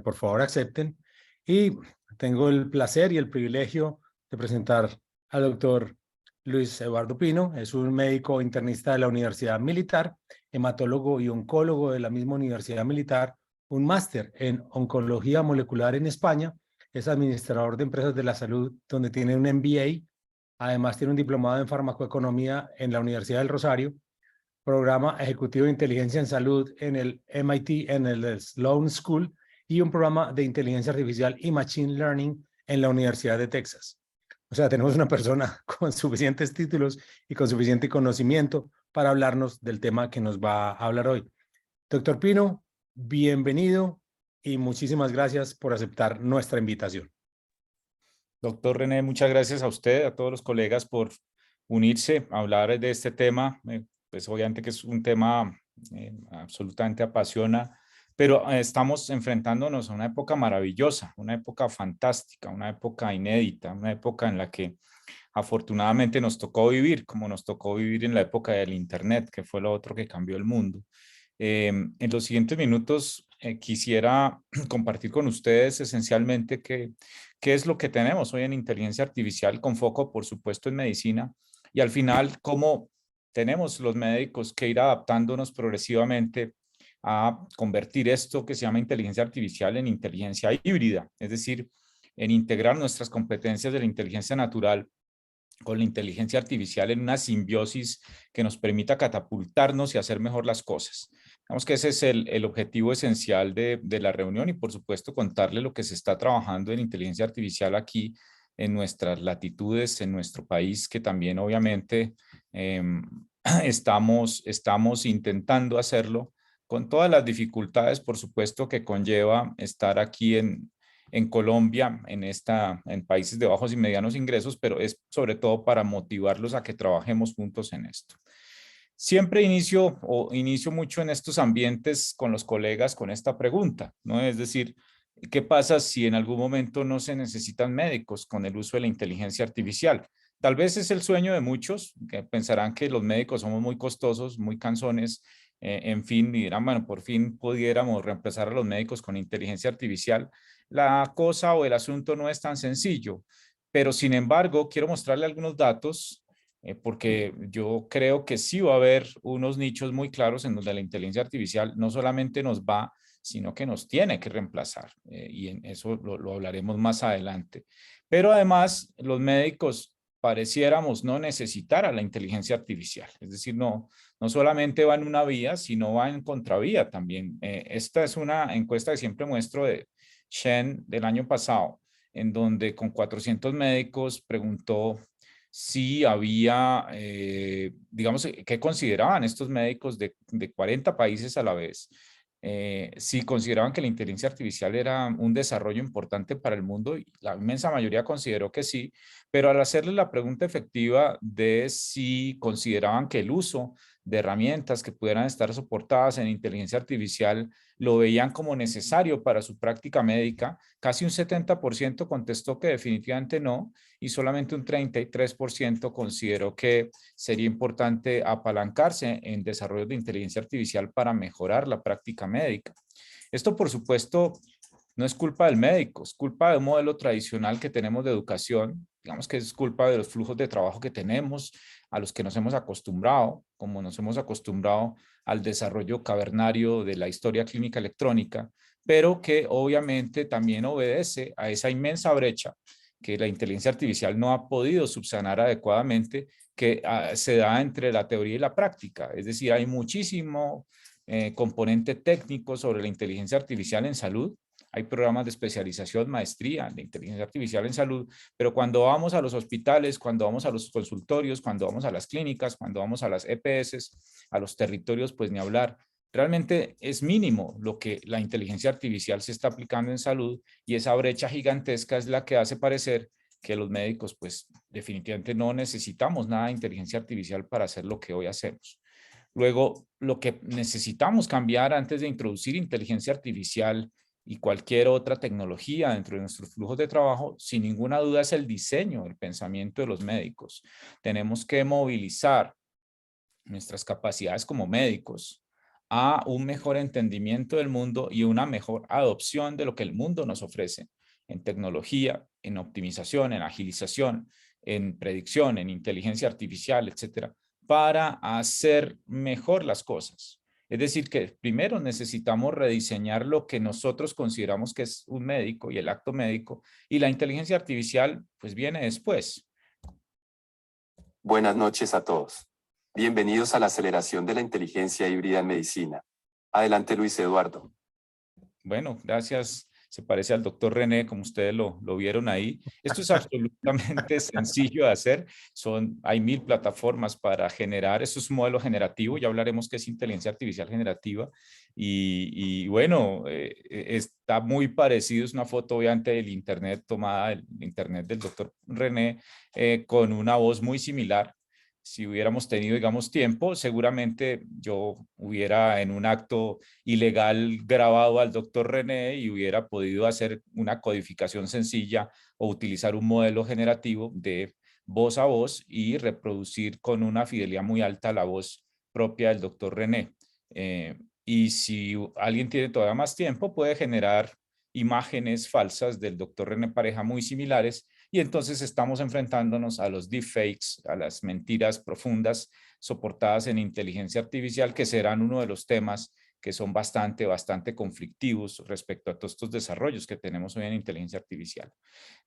por favor acepten. Y tengo el placer y el privilegio de presentar al doctor Luis Eduardo Pino. Es un médico internista de la Universidad Militar, hematólogo y oncólogo de la misma Universidad Militar, un máster en oncología molecular en España. Es administrador de empresas de la salud, donde tiene un MBA. Además, tiene un diplomado en farmacoeconomía en la Universidad del Rosario, programa ejecutivo de inteligencia en salud en el MIT, en el Sloan School, y un programa de inteligencia artificial y machine learning en la Universidad de Texas. O sea, tenemos una persona con suficientes títulos y con suficiente conocimiento para hablarnos del tema que nos va a hablar hoy. Doctor Pino, bienvenido y muchísimas gracias por aceptar nuestra invitación. Doctor René, muchas gracias a usted, a todos los colegas por unirse a hablar de este tema. Pues obviamente que es un tema absolutamente apasiona, pero estamos enfrentándonos a una época maravillosa, una época fantástica, una época inédita, una época en la que afortunadamente nos tocó vivir, como nos tocó vivir en la época del Internet, que fue lo otro que cambió el mundo. En los siguientes minutos quisiera compartir con ustedes esencialmente qué es lo que tenemos hoy en inteligencia artificial con foco, por supuesto, en medicina y al final cómo tenemos los médicos que ir adaptándonos progresivamente a convertir esto que se llama inteligencia artificial en inteligencia híbrida, es decir, en integrar nuestras competencias de la inteligencia natural con la inteligencia artificial en una simbiosis que nos permita catapultarnos y hacer mejor las cosas. Digamos que ese es el objetivo esencial de la reunión y por supuesto contarle lo que se está trabajando en inteligencia artificial aquí en nuestras latitudes, en nuestro país, que también obviamente estamos intentando hacerlo con todas las dificultades, por supuesto, que conlleva estar aquí en Colombia, en países de bajos y medianos ingresos, pero es sobre todo para motivarlos a que trabajemos juntos en esto. Siempre inicio mucho en estos ambientes con los colegas con esta pregunta, ¿no? Es decir, ¿qué pasa si en algún momento no se necesitan médicos con el uso de la inteligencia artificial? Tal vez es el sueño de muchos, que pensarán que los médicos somos muy costosos, muy cansones, en fin, y dirán, bueno, por fin pudiéramos reemplazar a los médicos con inteligencia artificial. La cosa o el asunto no es tan sencillo, pero sin embargo, quiero mostrarle algunos datos porque yo creo que sí va a haber unos nichos muy claros en donde la inteligencia artificial no solamente nos va, sino que nos tiene que reemplazar. Y en eso lo hablaremos más adelante. Pero además, los médicos pareciéramos no necesitar a la inteligencia artificial. Es decir, no solamente va en una vía, sino va en contravía también. Esta es una encuesta que siempre muestro de Shen del año pasado, en donde con 400 médicos preguntó si había, digamos, qué consideraban estos médicos de 40 países a la vez, si consideraban que la inteligencia artificial era un desarrollo importante para el mundo, y la inmensa mayoría consideró que sí, pero al hacerle la pregunta efectiva de si consideraban que el uso de herramientas que pudieran estar soportadas en inteligencia artificial lo veían como necesario para su práctica médica, casi un 70% contestó que definitivamente no, y solamente un 33% consideró que sería importante apalancarse en desarrollo de inteligencia artificial para mejorar la práctica médica. Esto, por supuesto, no es culpa del médico, es culpa de un modelo tradicional que tenemos de educación, digamos que es culpa de los flujos de trabajo que tenemos, a los que nos hemos acostumbrado, como nos hemos acostumbrado al desarrollo cavernario de la historia clínica electrónica, pero que obviamente también obedece a esa inmensa brecha que la inteligencia artificial no ha podido subsanar adecuadamente, que se da entre la teoría y la práctica. Es decir, hay muchísimo componente técnico sobre la inteligencia artificial en salud. Hay programas de especialización, maestría de inteligencia artificial en salud, pero cuando vamos a los hospitales, cuando vamos a los consultorios, cuando vamos a las clínicas, cuando vamos a las EPS, a los territorios, pues ni hablar. Realmente es mínimo lo que la inteligencia artificial se está aplicando en salud, y esa brecha gigantesca es la que hace parecer que los médicos pues definitivamente no necesitamos nada de inteligencia artificial para hacer lo que hoy hacemos. Luego, lo que necesitamos cambiar antes de introducir inteligencia artificial y cualquier otra tecnología dentro de nuestros flujos de trabajo, sin ninguna duda, es el diseño, el pensamiento de los médicos. Tenemos que movilizar nuestras capacidades como médicos a un mejor entendimiento del mundo y una mejor adopción de lo que el mundo nos ofrece en tecnología, en optimización, en agilización, en predicción, en inteligencia artificial, etcétera, para hacer mejor las cosas. Es decir, que primero necesitamos rediseñar lo que nosotros consideramos que es un médico y el acto médico, y la inteligencia artificial pues viene después. Buenas noches a todos. Bienvenidos a la aceleración de la inteligencia híbrida en medicina. Adelante, Luis Eduardo. Bueno, gracias. Se parece al doctor René, como ustedes lo vieron ahí. Esto es absolutamente sencillo de hacer. Hay 1000 plataformas para generar. Esto es un modelo generativo. Ya hablaremos qué es inteligencia artificial generativa. Y bueno, está muy parecido. Es una foto obviamente del internet tomada del internet del doctor René con una voz muy similar. Si hubiéramos tenido, digamos, tiempo, seguramente yo hubiera en un acto ilegal grabado al doctor René y hubiera podido hacer una codificación sencilla o utilizar un modelo generativo de voz a voz y reproducir con una fidelidad muy alta la voz propia del doctor René. Y si alguien tiene todavía más tiempo, puede generar imágenes falsas del doctor René Pareja muy similares, y entonces estamos enfrentándonos a los deepfakes, a las mentiras profundas soportadas en inteligencia artificial, que serán uno de los temas que son bastante conflictivos respecto a todos estos desarrollos que tenemos hoy en inteligencia artificial.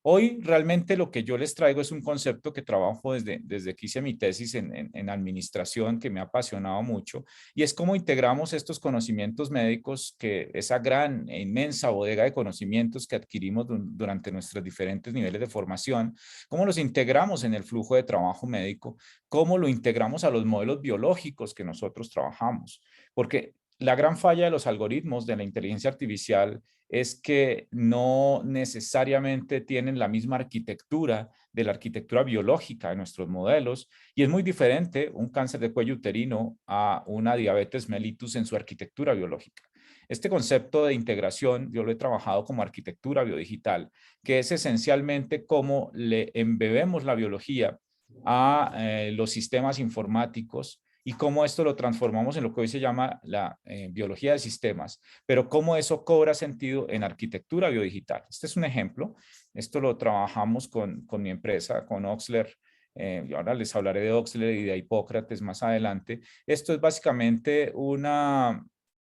Hoy realmente lo que yo les traigo es un concepto que trabajo desde que hice mi tesis en administración, que me ha apasionado mucho, y es cómo integramos estos conocimientos médicos, que esa gran e inmensa bodega de conocimientos que adquirimos durante nuestros diferentes niveles de formación, cómo los integramos en el flujo de trabajo médico, cómo lo integramos a los modelos biológicos que nosotros trabajamos, porque la gran falla de los algoritmos de la inteligencia artificial es que no necesariamente tienen la misma arquitectura de la arquitectura biológica de nuestros modelos, y es muy diferente un cáncer de cuello uterino a una diabetes mellitus en su arquitectura biológica. Este concepto de integración yo lo he trabajado como arquitectura biodigital, que es esencialmente cómo le embebemos la biología a los sistemas informáticos y cómo esto lo transformamos en lo que hoy se llama la biología de sistemas, pero cómo eso cobra sentido en arquitectura biodigital. Este es un ejemplo. Esto lo trabajamos con mi empresa, con Oxler. Y ahora les hablaré de Oxler y de Hipócrates más adelante. Esto es básicamente una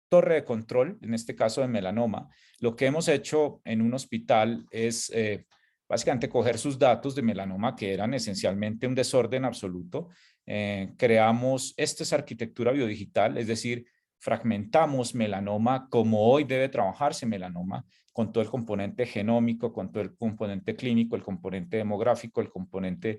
torre de control, en este caso de melanoma. Lo que hemos hecho en un hospital es básicamente coger sus datos de melanoma, que eran esencialmente un desorden absoluto. Creamos, esta es arquitectura biodigital, es decir, fragmentamos melanoma como hoy debe trabajarse melanoma, con todo el componente genómico, con todo el componente clínico, el componente demográfico, el componente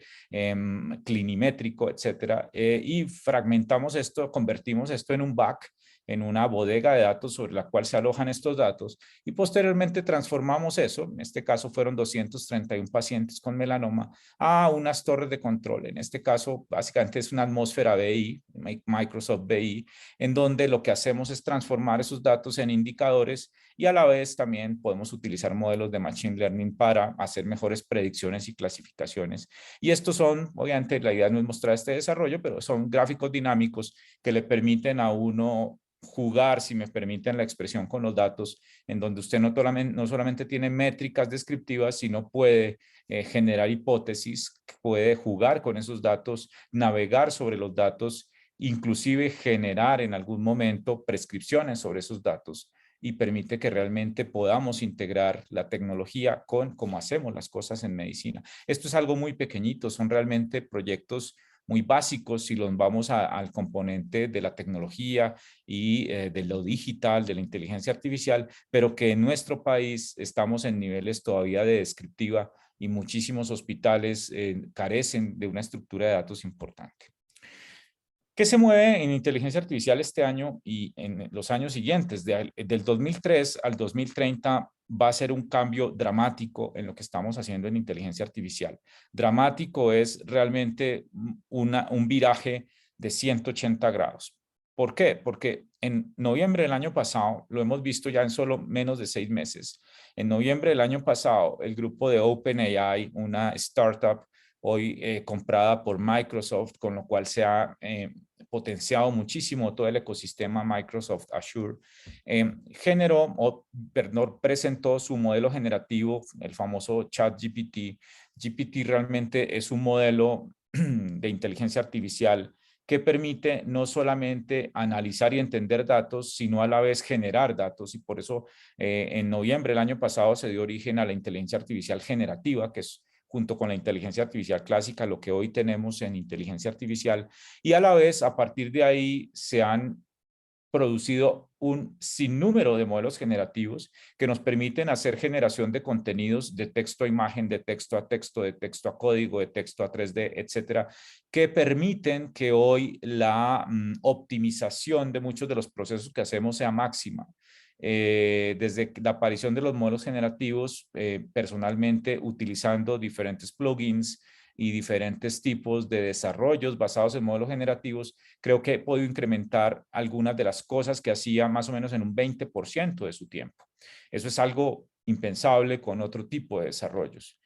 clinimétrico, etcétera. Y fragmentamos esto, convertimos esto en un back, en una bodega de datos sobre la cual se alojan estos datos, y posteriormente transformamos eso, en este caso fueron 231 pacientes con melanoma, a unas torres de control. En este caso, básicamente es una atmósfera BI, Microsoft BI, en donde lo que hacemos es transformar esos datos en indicadores, y a la vez también podemos utilizar modelos de Machine Learning para hacer mejores predicciones y clasificaciones. Y estos son, obviamente, la idea no es mostrar este desarrollo, pero son gráficos dinámicos que le permiten a uno jugar, si me permiten la expresión, con los datos, en donde usted no solamente tiene métricas descriptivas, sino puede generar hipótesis, puede jugar con esos datos, navegar sobre los datos, inclusive generar en algún momento prescripciones sobre esos datos, y permite que realmente podamos integrar la tecnología con cómo hacemos las cosas en medicina. Esto es algo muy pequeñito, son realmente proyectos muy básicos si los vamos al componente de la tecnología y de lo digital, de la inteligencia artificial, pero que en nuestro país estamos en niveles todavía de descriptiva, y muchísimos hospitales carecen de una estructura de datos importante. ¿Qué se mueve en inteligencia artificial este año y en los años siguientes? Del 2003 al 2030 va a ser un cambio dramático en lo que estamos haciendo en inteligencia artificial. Dramático es realmente un viraje de 180 grados. ¿Por qué? Porque en noviembre del año pasado, lo hemos visto ya en solo menos de 6 meses, en noviembre del año pasado, el grupo de OpenAI, una startup hoy comprada por Microsoft, con lo cual se ha potenciado muchísimo todo el ecosistema Microsoft Azure, presentó su modelo generativo, el famoso ChatGPT. GPT realmente es un modelo de inteligencia artificial que permite no solamente analizar y entender datos, sino a la vez generar datos. Y por eso en noviembre del año pasado se dio origen a la inteligencia artificial generativa, que es junto con la inteligencia artificial clásica, lo que hoy tenemos en inteligencia artificial. Y a la vez, a partir de ahí, se han producido un sinnúmero de modelos generativos que nos permiten hacer generación de contenidos de texto a imagen, de texto a texto, de texto a código, de texto a 3D, etcétera, que permiten que hoy la optimización de muchos de los procesos que hacemos sea máxima. Desde la aparición de los modelos generativos, personalmente utilizando diferentes plugins y diferentes tipos de desarrollos basados en modelos generativos, creo que he podido incrementar algunas de las cosas que hacía más o menos en un 20% de su tiempo. Eso es algo impensable con otro tipo de desarrollos.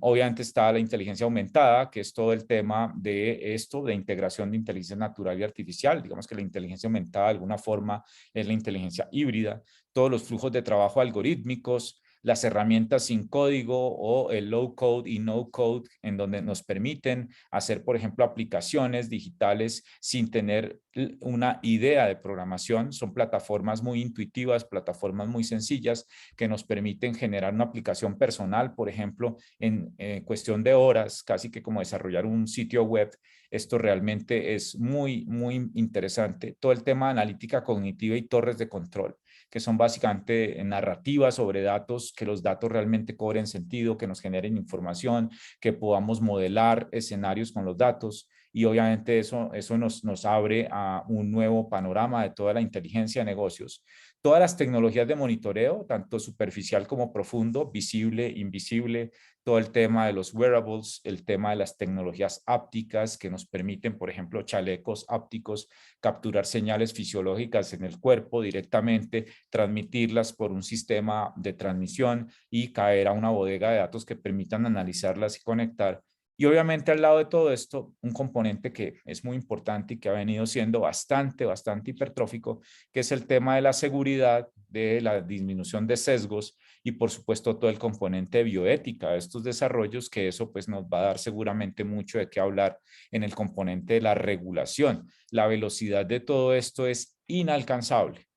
Obviamente está la inteligencia aumentada, que es todo el tema de esto, de integración de inteligencia natural y artificial. Digamos que la inteligencia aumentada de alguna forma es la inteligencia híbrida. Todos los flujos de trabajo algorítmicos, las herramientas sin código o el low code y no code, en donde nos permiten hacer, por ejemplo, aplicaciones digitales sin tener una idea de programación. Son plataformas muy intuitivas, plataformas muy sencillas que nos permiten generar una aplicación personal, por ejemplo, en cuestión de horas, casi que como desarrollar un sitio web. Esto realmente es muy, muy interesante. Todo el tema de analítica cognitiva y torres de control, que son básicamente narrativas sobre datos, que los datos realmente cobren sentido, que nos generen información, que podamos modelar escenarios con los datos. Y obviamente eso nos abre a un nuevo panorama de toda la inteligencia de negocios. Todas las tecnologías de monitoreo, tanto superficial como profundo, visible, invisible, todo el tema de los wearables, el tema de las tecnologías ápticas que nos permiten, por ejemplo, chalecos ápticos, capturar señales fisiológicas en el cuerpo directamente, transmitirlas por un sistema de transmisión y caer a una bodega de datos que permitan analizarlas y conectar. Y obviamente al lado de todo esto, un componente que es muy importante y que ha venido siendo bastante hipertrófico, que es el tema de la seguridad, de la disminución de sesgos y por supuesto todo el componente de bioética de estos desarrollos, que eso pues nos va a dar seguramente mucho de qué hablar en el componente de la regulación. La velocidad de todo esto es inalcanzable.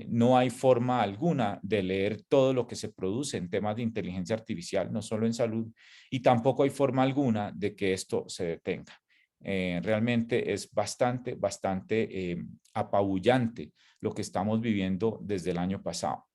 No hay forma alguna de leer todo lo que se produce en temas de inteligencia artificial, no solo en salud, y tampoco hay forma alguna de que esto se detenga. Realmente es bastante apabullante lo que estamos viviendo desde el año pasado.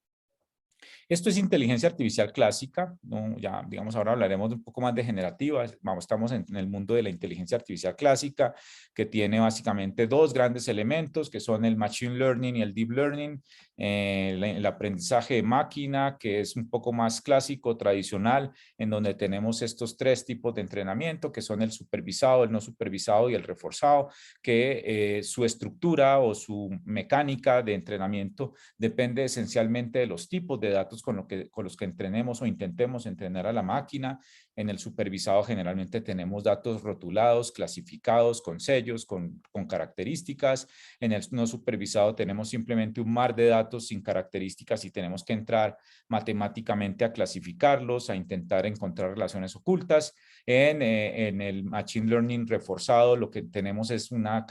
Esto es inteligencia artificial clásica, ¿no? Ya, digamos, ahora hablaremos un poco más de generativa. Estamos en el mundo de la inteligencia artificial clásica, que tiene básicamente dos grandes elementos, que son el machine learning y el deep learning. El aprendizaje de máquina, que es un poco más clásico, tradicional, en donde tenemos estos tres tipos de entrenamiento, que son el supervisado, el no supervisado y el reforzado, que su estructura o su mecánica de entrenamiento depende esencialmente de los tipos de datos con los que entrenemos o intentemos entrenar a la máquina. En el supervisado generalmente tenemos datos rotulados, clasificados, con sellos, con características. En el no supervisado tenemos simplemente un mar de datos sin características y tenemos que entrar matemáticamente a clasificarlos, a intentar encontrar relaciones ocultas. En el Machine Learning reforzado lo que tenemos es una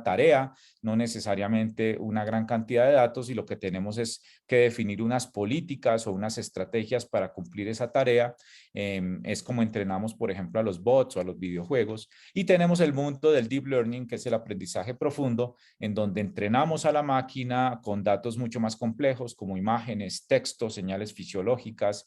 tarea, no necesariamente una gran cantidad de datos, y lo que tenemos es que definir unas políticas o unas estrategias para cumplir esa tarea. Es como entrenamos, por ejemplo, a los bots o a los videojuegos. Y tenemos el mundo del Deep Learning, que es el aprendizaje profundo, en donde entrenamos a la máquina con datos mucho más complejos, como imágenes, textos, señales fisiológicas,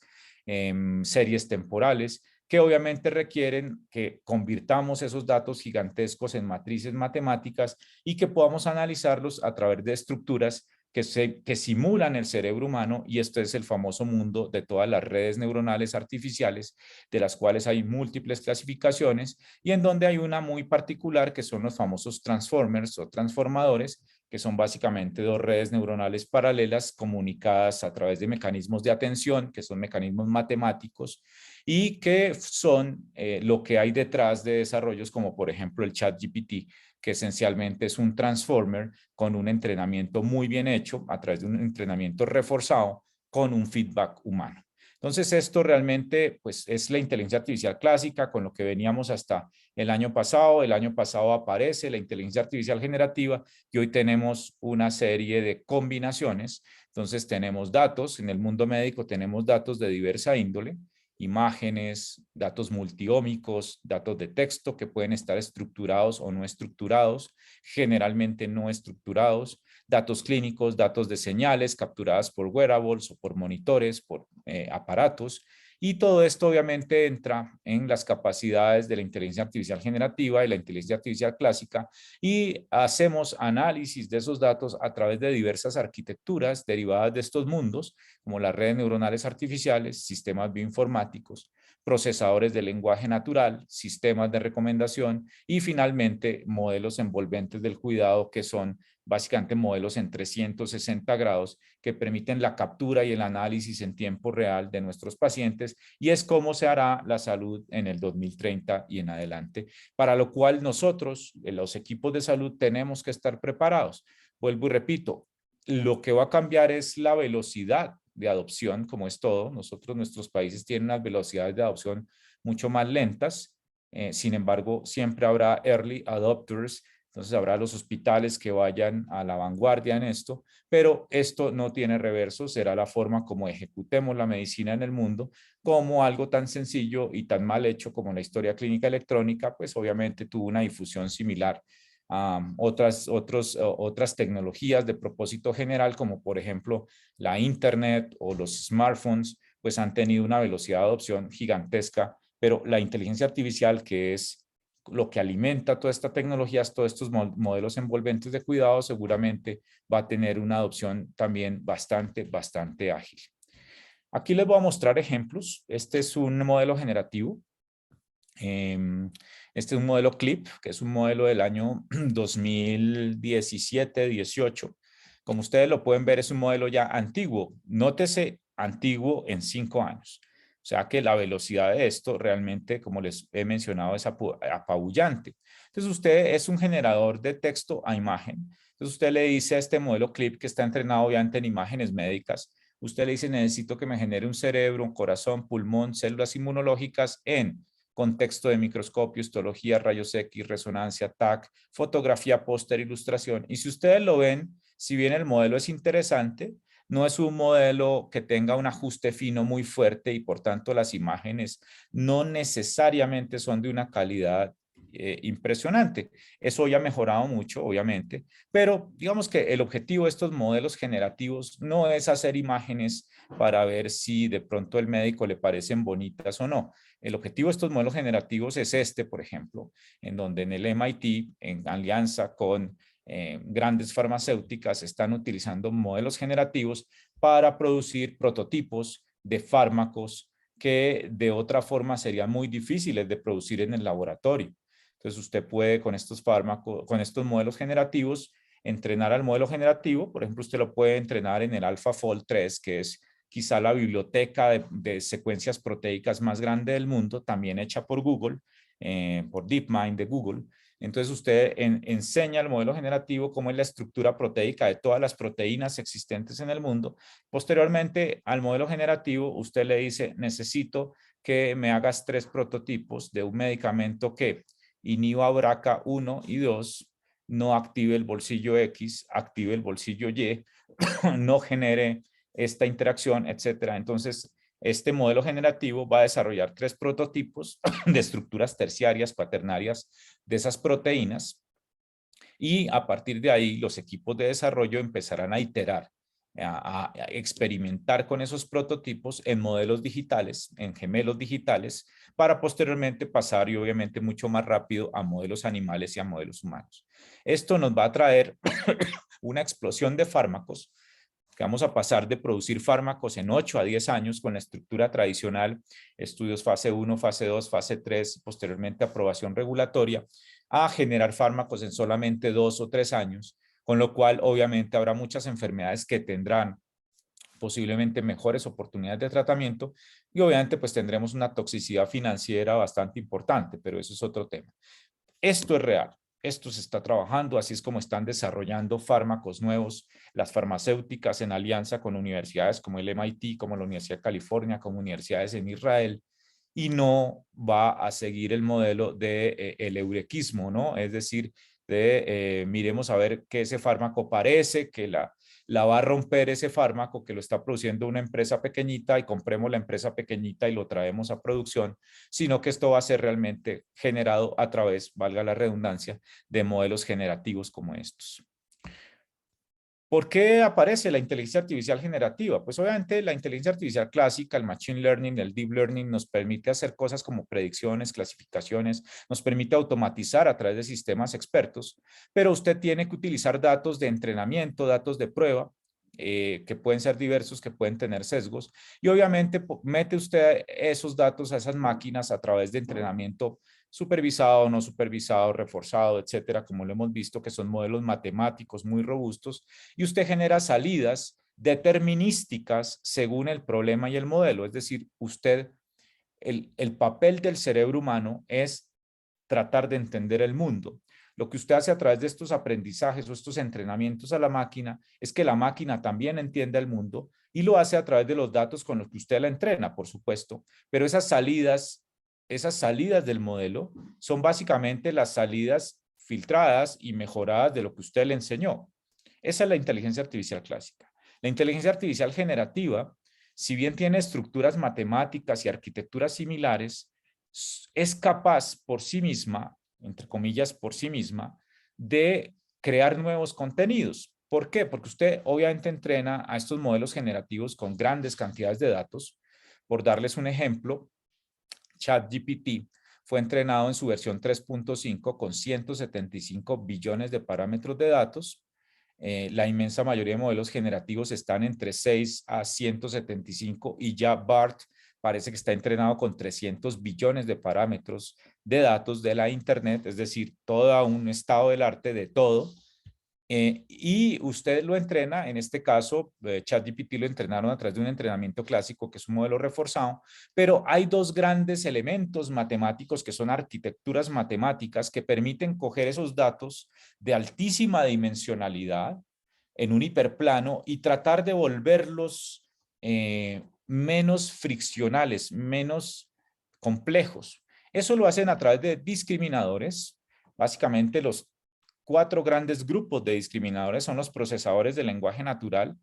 series temporales, que obviamente requieren que convirtamos esos datos gigantescos en matrices matemáticas y que podamos analizarlos a través de estructuras que simulan el cerebro humano, y esto es el famoso mundo de todas las redes neuronales artificiales, de las cuales hay múltiples clasificaciones y en donde hay una muy particular que son los famosos transformers o transformadores, que son básicamente dos redes neuronales paralelas comunicadas a través de mecanismos de atención, que son mecanismos matemáticos, y que son lo que hay detrás de desarrollos como por ejemplo el ChatGPT, que esencialmente es un transformer con un entrenamiento muy bien hecho a través de un entrenamiento reforzado con un feedback humano. Entonces esto realmente pues, es la inteligencia artificial clásica con lo que veníamos hasta el año pasado. El año pasado aparece la inteligencia artificial generativa y hoy tenemos una serie de combinaciones. Entonces tenemos datos, en el mundo médico tenemos datos de diversa índole, imágenes, datos multiómicos, datos de texto que pueden estar estructurados o no estructurados, generalmente no estructurados, datos clínicos, datos de señales capturadas por wearables o por monitores, por aparatos, y todo esto obviamente entra en las capacidades de la inteligencia artificial generativa y la inteligencia artificial clásica y hacemos análisis de esos datos a través de diversas arquitecturas derivadas de estos mundos, como las redes neuronales artificiales, sistemas bioinformáticos, procesadores de lenguaje natural, sistemas de recomendación y finalmente modelos envolventes del cuidado que son básicamente modelos en 360 grados que permiten la captura y el análisis en tiempo real de nuestros pacientes y es cómo se hará la salud en el 2030 y en adelante, para lo cual nosotros, los equipos de salud, tenemos que estar preparados. Vuelvo y repito, lo que va a cambiar es la velocidad de adopción, como es todo. Nuestros países tienen unas velocidades de adopción mucho más lentas. Sin embargo, siempre habrá early adopters. Entonces habrá los hospitales que vayan a la vanguardia en esto, pero esto no tiene reverso, será la forma como ejecutemos la medicina en el mundo, como algo tan sencillo y tan mal hecho como la historia clínica electrónica, pues obviamente tuvo una difusión similar a otras tecnologías de propósito general, como por ejemplo la Internet o los smartphones, pues han tenido una velocidad de adopción gigantesca, pero la inteligencia artificial, que es lo que alimenta toda esta tecnología, todos estos modelos envolventes de cuidado, seguramente va a tener una adopción también bastante ágil. Aquí les voy a mostrar ejemplos. Este es un modelo generativo. Este es un modelo CLIP, que es un modelo del año 2017-18. Como ustedes lo pueden ver, es un modelo ya antiguo. Nótese, antiguo en 5 años. O sea que la velocidad de esto realmente, como les he mencionado, es apabullante. Entonces usted es un generador de texto a imagen. Entonces usted le dice a este modelo CLIP que está entrenado obviamente en imágenes médicas. Usted le dice, necesito que me genere un cerebro, un corazón, pulmón, células inmunológicas en contexto de microscopio, histología, rayos X, resonancia, TAC, fotografía, póster, ilustración. Y si ustedes lo ven, si bien el modelo es interesante, no es un modelo que tenga un ajuste fino muy fuerte y por tanto las imágenes no necesariamente son de una calidad impresionante. Eso ya ha mejorado mucho, obviamente, pero digamos que el objetivo de estos modelos generativos no es hacer imágenes para ver si de pronto el médico le parecen bonitas o no. El objetivo de estos modelos generativos es este, por ejemplo, en donde en el MIT, en alianza con grandes farmacéuticas, están utilizando modelos generativos para producir prototipos de fármacos que de otra forma serían muy difíciles de producir en el laboratorio. Entonces usted puede con estos fármacos, con estos modelos generativos, entrenar al modelo generativo. Por ejemplo, usted lo puede entrenar en el AlphaFold 3, que es quizá la biblioteca de secuencias proteicas más grande del mundo, también hecha por Google, por DeepMind de Google. Entonces usted enseña al modelo generativo cómo es la estructura proteica de todas las proteínas existentes en el mundo. Posteriormente al modelo generativo usted le dice, necesito que me hagas 3 prototipos de un medicamento que inhiba BRCA1 y 2, no active el bolsillo X, active el bolsillo Y, no genere esta interacción, etcétera. Entonces, este modelo generativo va a desarrollar 3 prototipos de estructuras terciarias, cuaternarias de esas proteínas y a partir de ahí los equipos de desarrollo empezarán a iterar, a experimentar con esos prototipos en modelos digitales, en gemelos digitales, para posteriormente pasar y obviamente mucho más rápido a modelos animales y a modelos humanos. Esto nos va a traer una explosión de fármacos, que vamos a pasar de producir fármacos en 8 a 10 años con la estructura tradicional, estudios fase 1, fase 2, fase 3, posteriormente aprobación regulatoria, a generar fármacos en solamente 2 o 3 años, con lo cual obviamente habrá muchas enfermedades que tendrán posiblemente mejores oportunidades de tratamiento y obviamente pues tendremos una toxicidad financiera bastante importante, pero eso es otro tema. Esto es real. esto se está trabajando, así es como están desarrollando fármacos nuevos, las farmacéuticas en alianza con universidades como el MIT, como la Universidad de California, como universidades en Israel, y no va a seguir el modelo de el eurequismo, ¿no? Es decir, de miremos a ver qué ese fármaco parece, que la va a romper ese fármaco que lo está produciendo una empresa pequeñita y compremos la empresa pequeñita y lo traemos a producción, sino que esto va a ser realmente generado a través, valga la redundancia, de modelos generativos como estos. ¿Por qué aparece la inteligencia artificial generativa? Pues obviamente la inteligencia artificial clásica, el machine learning, el deep learning nos permite hacer cosas como predicciones, clasificaciones, nos permite automatizar a través de sistemas expertos, pero usted tiene que utilizar datos de entrenamiento, datos de prueba, que pueden ser diversos, que pueden tener sesgos, y obviamente mete usted esos datos a esas máquinas a través de entrenamiento supervisado, no supervisado, reforzado, etcétera, como lo hemos visto, que son modelos matemáticos muy robustos, y usted genera salidas determinísticas según el problema y el modelo. Es decir, el papel del cerebro humano es tratar de entender el mundo. Lo que usted hace a través de estos aprendizajes o estos entrenamientos a la máquina es que la máquina también entienda el mundo y lo hace a través de los datos con los que usted la entrena, por supuesto, pero esas salidas del modelo son básicamente las salidas filtradas y mejoradas de lo que usted le enseñó. Esa es la inteligencia artificial clásica. La inteligencia artificial generativa, si bien tiene estructuras matemáticas y arquitecturas similares, es capaz por sí misma, entre comillas, por sí misma, de crear nuevos contenidos. ¿Por qué? Porque usted obviamente entrena a estos modelos generativos con grandes cantidades de datos. Por darles un ejemplo, ChatGPT fue entrenado en su versión 3.5 con 175 billones de parámetros de datos. La inmensa mayoría de modelos generativos están entre 6 a 175 y ya BART parece que está entrenado con 300 billones de parámetros de datos de la Internet, es decir, todo un estado del arte de todo. Y usted lo entrena, en este caso, ChatGPT lo entrenaron a través de un entrenamiento clásico, que es un modelo reforzado, pero hay dos grandes elementos matemáticos que son arquitecturas matemáticas que permiten coger esos datos de altísima dimensionalidad en un hiperplano y tratar de volverlos menos friccionales, menos complejos. Eso lo hacen a través de discriminadores. Básicamente los 4 grandes grupos de discriminadores son los procesadores de lenguaje natural,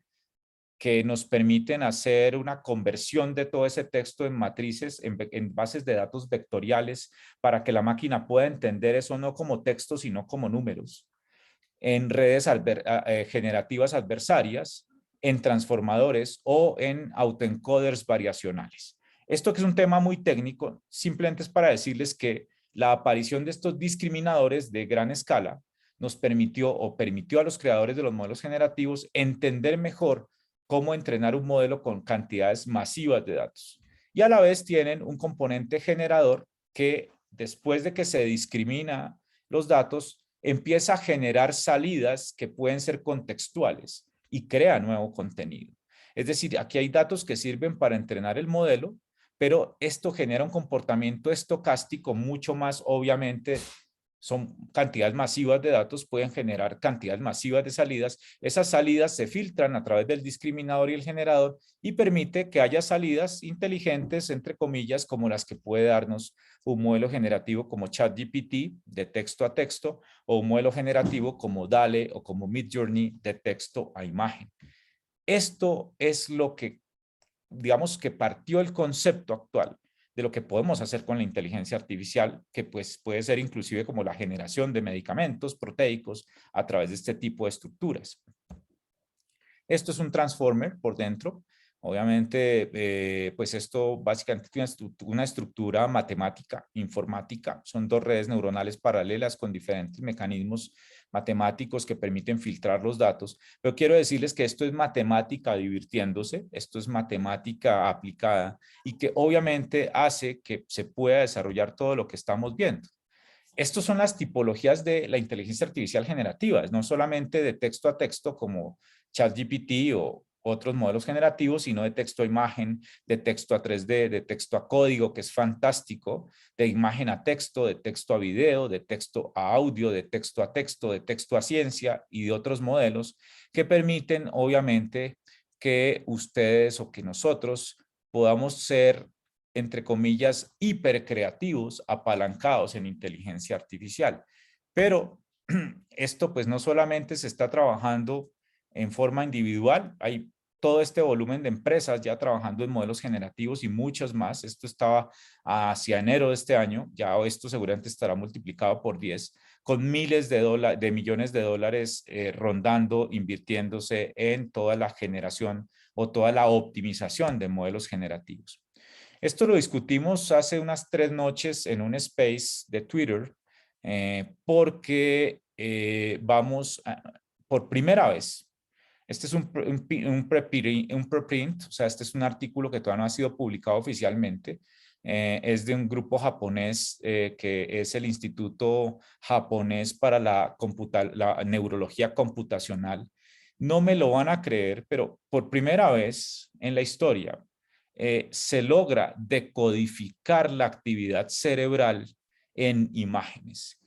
que nos permiten hacer una conversión de todo ese texto en matrices, en bases de datos vectoriales, para que la máquina pueda entender eso no como texto, sino como números. En redes generativas adversarias, en transformadores o en autoencoders variacionales. Esto, que es un tema muy técnico, simplemente es para decirles que la aparición de estos discriminadores de gran escala nos permitió a los creadores de los modelos generativos entender mejor cómo entrenar un modelo con cantidades masivas de datos. Y a la vez tienen un componente generador que, después de que se discrimina los datos, empieza a generar salidas que pueden ser contextuales y crea nuevo contenido. Es decir, aquí hay datos que sirven para entrenar el modelo, pero esto genera un comportamiento estocástico mucho más, obviamente, son cantidades masivas de datos, pueden generar cantidades masivas de salidas. Esas salidas se filtran a través del discriminador y el generador y permite que haya salidas inteligentes, entre comillas, como las que puede darnos un modelo generativo como ChatGPT de texto a texto, o un modelo generativo como DALL-E o como Midjourney de texto a imagen. Esto es lo que, digamos, que partió el concepto actual de lo que podemos hacer con la inteligencia artificial, que pues puede ser inclusive como la generación de medicamentos proteicos a través de este tipo de estructuras. Esto es un transformer por dentro. Obviamente, pues esto básicamente tiene una estructura matemática, informática. Son 2 redes neuronales paralelas con diferentes mecanismos matemáticos que permiten filtrar los datos. Pero quiero decirles que esto es matemática divirtiéndose, esto es matemática aplicada y que obviamente hace que se pueda desarrollar todo lo que estamos viendo. Estas son las tipologías de la inteligencia artificial generativa, no solamente de texto a texto como ChatGPT o otros modelos generativos, sino de texto a imagen, de texto a 3D, de texto a código, que es fantástico, de imagen a texto, de texto a video, de texto a audio, de texto a ciencia y de otros modelos que permiten, obviamente, que ustedes o que nosotros podamos ser, entre comillas, hipercreativos, apalancados en inteligencia artificial. Pero esto pues no solamente se está trabajando en forma individual, hay todo este volumen de empresas ya trabajando en modelos generativos y muchos más. Esto estaba hacia enero de este año, ya esto seguramente estará multiplicado por 10, con miles de millones de dólares rondando, invirtiéndose en toda la generación o toda la optimización de modelos generativos. Esto lo discutimos hace unas 3 noches en un space de Twitter, porque vamos por primera vez. Este es un preprint, o sea, este es un artículo que todavía no ha sido publicado oficialmente. Es de un grupo japonés que es el Instituto Japonés para la Neurología Computacional. No me lo van a creer, pero por primera vez en la historia se logra decodificar la actividad cerebral en imágenes.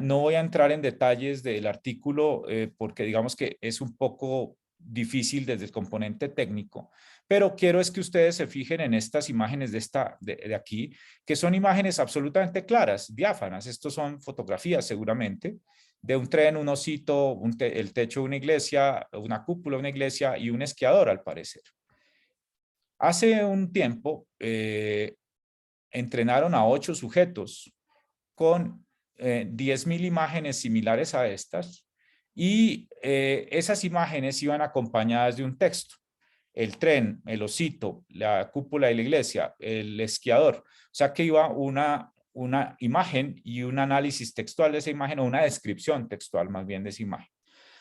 No voy a entrar en detalles del artículo porque digamos que es un poco difícil desde el componente técnico, pero quiero es que ustedes se fijen en estas imágenes de aquí, que son imágenes absolutamente claras, diáfanas. Estos son fotografías seguramente de un tren, un osito, el techo de una iglesia, una cúpula de una iglesia y un esquiador al parecer. Hace un tiempo entrenaron a 8 sujetos con 10.000 imágenes similares a estas y esas imágenes iban acompañadas de un texto. El tren, el osito, la cúpula de la iglesia, el esquiador. O sea que iba una imagen y un análisis textual de esa imagen o una descripción textual más bien de esa imagen.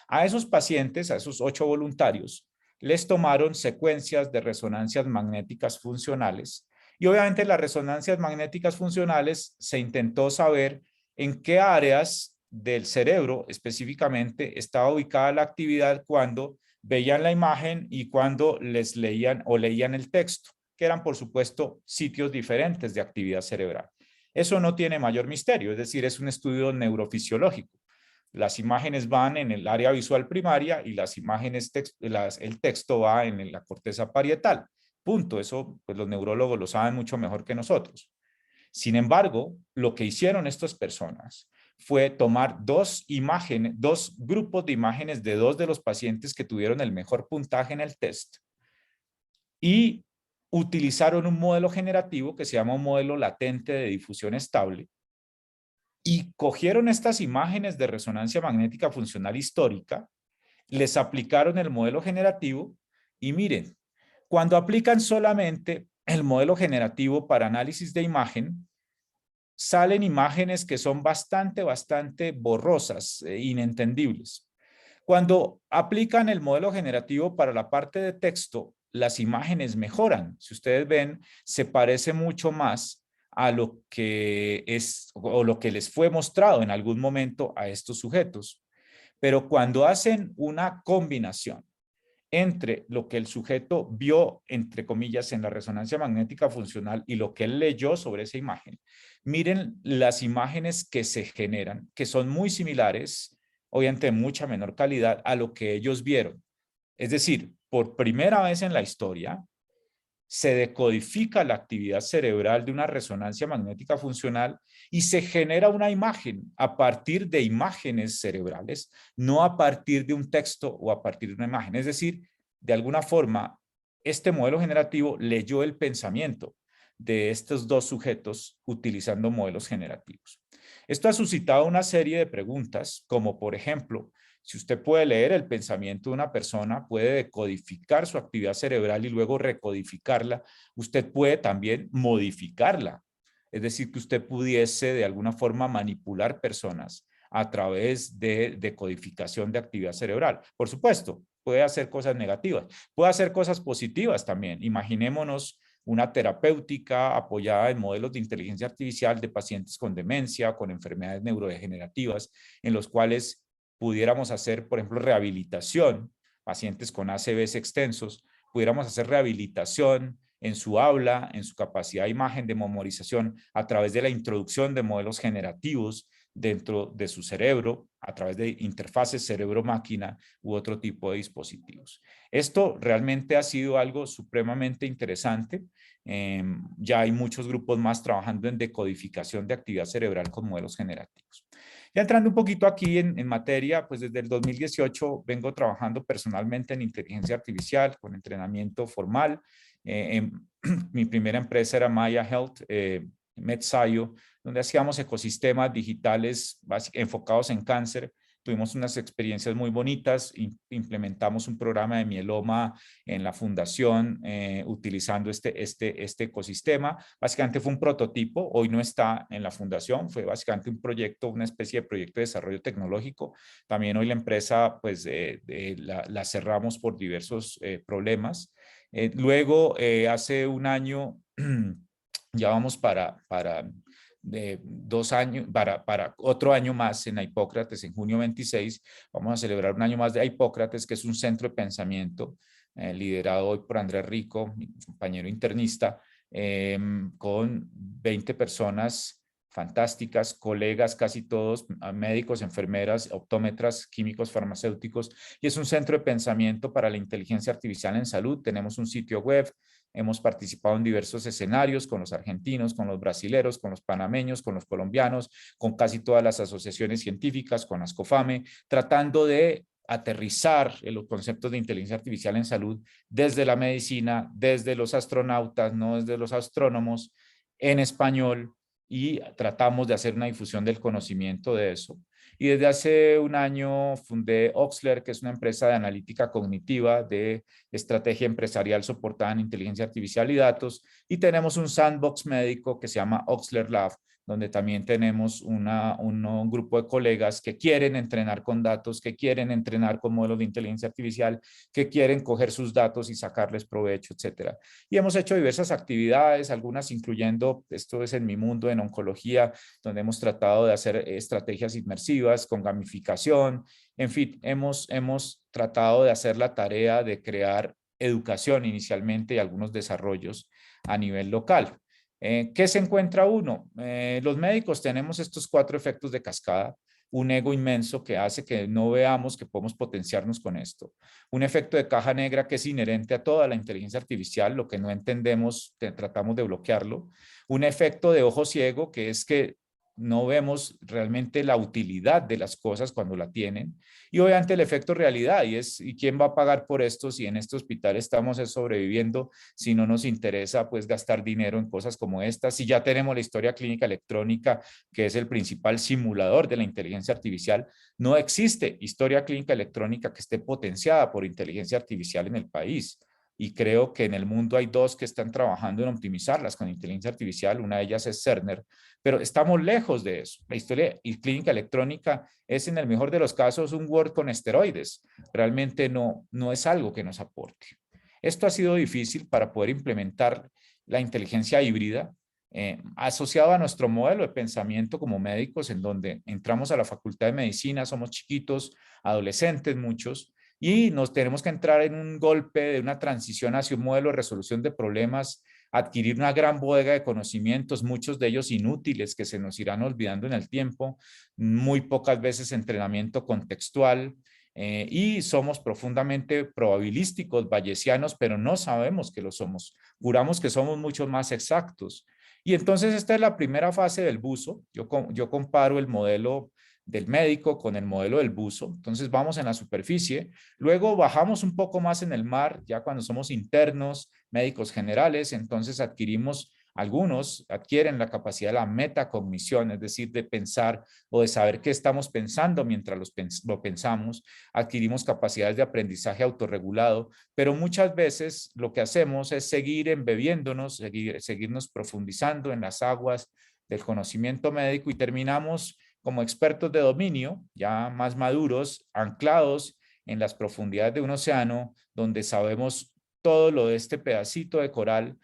A esos pacientes, a esos 8 voluntarios, les tomaron secuencias de resonancias magnéticas funcionales y obviamente las resonancias magnéticas funcionales se intentó saber en qué áreas del cerebro específicamente estaba ubicada la actividad cuando veían la imagen y cuando les leían o leían el texto, que eran por supuesto sitios diferentes de actividad cerebral. Eso no tiene mayor misterio, es decir, es un estudio neurofisiológico. Las imágenes van en el área visual primaria y las imágenes, el texto va en la corteza parietal. Punto. Eso pues los neurólogos lo saben mucho mejor que nosotros. Sin embargo, lo que hicieron estas personas fue tomar 2 grupos de imágenes de 2 de los pacientes que tuvieron el mejor puntaje en el test y utilizaron un modelo generativo que se llama un modelo latente de difusión estable y cogieron estas imágenes de resonancia magnética funcional histórica, les aplicaron el modelo generativo y miren, cuando aplican solamente el modelo generativo para análisis de imagen, salen imágenes que son bastante borrosas e inentendibles. Cuando aplican el modelo generativo para la parte de texto, las imágenes mejoran. Si ustedes ven, se parece mucho más a lo que es o lo que les fue mostrado en algún momento a estos sujetos. Pero cuando hacen una combinación entre lo que el sujeto vio, entre comillas, en la resonancia magnética funcional y lo que él leyó sobre esa imagen, miren las imágenes que se generan, que son muy similares, obviamente de mucha menor calidad, a lo que ellos vieron. Es decir, por primera vez en la historia, se decodifica la actividad cerebral de una resonancia magnética funcional y se genera una imagen a partir de imágenes cerebrales, no a partir de un texto o a partir de una imagen. Es decir, de alguna forma, este modelo generativo leyó el pensamiento de estos 2 sujetos utilizando modelos generativos. Esto ha suscitado una serie de preguntas, como por ejemplo, si usted puede leer el pensamiento de una persona, puede decodificar su actividad cerebral y luego recodificarla, usted puede también modificarla. Es decir, que usted pudiese de alguna forma manipular personas a través de decodificación de actividad cerebral. Por supuesto, puede hacer cosas negativas, puede hacer cosas positivas también. Imaginémonos una terapéutica apoyada en modelos de inteligencia artificial de pacientes con demencia, con enfermedades neurodegenerativas, en los cuales pudiéramos hacer, por ejemplo, rehabilitación pacientes con ACVs extensos, pudiéramos hacer rehabilitación en su habla, en su capacidad de imagen, de memorización, a través de la introducción de modelos generativos dentro de su cerebro, a través de interfaces cerebro-máquina u otro tipo de dispositivos. Esto realmente ha sido algo supremamente interesante. Ya hay muchos grupos más trabajando en decodificación de actividad cerebral con modelos generativos. Ya entrando un poquito aquí en materia, pues desde el 2018 vengo trabajando personalmente en inteligencia artificial con entrenamiento formal. Mi primera empresa era Maya Health, MedScio, donde hacíamos ecosistemas digitales enfocados en cáncer. Tuvimos unas experiencias muy bonitas, implementamos un programa de mieloma en la fundación utilizando este ecosistema. Básicamente fue un prototipo, hoy no está en la fundación, fue básicamente un proyecto, una especie de proyecto de desarrollo tecnológico. También hoy la empresa pues la cerramos por diversos problemas. Luego, hace un año, ya vamos para 2 años, para otro año más en Hipócrates, en junio 26, vamos a celebrar un año más de Hipócrates, que es un centro de pensamiento liderado hoy por Andrés Rico, mi compañero internista, con 20 personas fantásticas, colegas casi todos, médicos, enfermeras, optómetras, químicos, farmacéuticos, y es un centro de pensamiento para la inteligencia artificial en salud. Tenemos un sitio web, hemos participado en diversos escenarios con los argentinos, con los brasileros, con los panameños, con los colombianos, con casi todas las asociaciones científicas, con ASCOFAME, tratando de aterrizar los conceptos de inteligencia artificial en salud desde la medicina, desde los astronautas, no desde los astrónomos, en español, y tratamos de hacer una difusión del conocimiento de eso. Y desde hace un año fundé Oxler, que es una empresa de analítica cognitiva, de estrategia empresarial soportada en inteligencia artificial y datos, y tenemos un sandbox médico que se llama Oxler Lab, donde también tenemos un grupo de colegas que quieren entrenar con datos, que quieren entrenar con modelos de inteligencia artificial, que quieren coger sus datos y sacarles provecho, etcétera. Y hemos hecho diversas actividades, algunas incluyendo, esto es en mi mundo, en oncología, donde hemos tratado de hacer estrategias inmersivas con gamificación. En fin, hemos tratado de hacer la tarea de crear educación inicialmente y algunos desarrollos a nivel local. ¿Qué se encuentra uno? Los médicos tenemos estos 4 efectos de cascada. Un ego inmenso que hace que no veamos que podemos potenciarnos con esto. Un efecto de caja negra que es inherente a toda la inteligencia artificial, lo que no entendemos, tratamos de bloquearlo. Un efecto de ojo ciego, que es que no vemos realmente la utilidad de las cosas cuando la tienen. Y obviamente el efecto realidad, ¿y quién va a pagar por esto si en este hospital estamos sobreviviendo, si no nos interesa pues gastar dinero en cosas como estas, si ya tenemos la historia clínica electrónica, que es el principal simulador de la inteligencia artificial? No existe historia clínica electrónica que esté potenciada por inteligencia artificial en el país. Y creo que en el mundo hay 2 que están trabajando en optimizarlas con inteligencia artificial. Una de ellas es Cerner, pero estamos lejos de eso. La historia y clínica electrónica es, en el mejor de los casos, un Word con esteroides. Realmente no es algo que nos aporte. Esto ha sido difícil para poder implementar la inteligencia híbrida, asociado a nuestro modelo de pensamiento como médicos, en donde entramos a la Facultad de Medicina, somos chiquitos, adolescentes muchos, y nos tenemos que entrar en un golpe de una transición hacia un modelo de resolución de problemas, adquirir una gran bodega de conocimientos, muchos de ellos inútiles que se nos irán olvidando en el tiempo, muy pocas veces entrenamiento contextual, y somos profundamente probabilísticos, bayesianos, pero no sabemos que lo somos. Juramos que somos mucho más exactos. Y entonces esta es la primera fase del buzo. Yo comparo el modelo del médico con el modelo del buzo. Entonces vamos en la superficie, luego bajamos un poco más en el mar, ya cuando somos internos, médicos generales, entonces algunos adquieren la capacidad de la metacognición, es decir, de pensar o de saber qué estamos pensando mientras lo pensamos. Adquirimos capacidades de aprendizaje autorregulado, pero muchas veces lo que hacemos es seguir embebiéndonos, seguirnos profundizando en las aguas del conocimiento médico y terminamos como expertos de dominio, ya más maduros, anclados en las profundidades de un océano, donde sabemos todo lo de este pedacito de coral,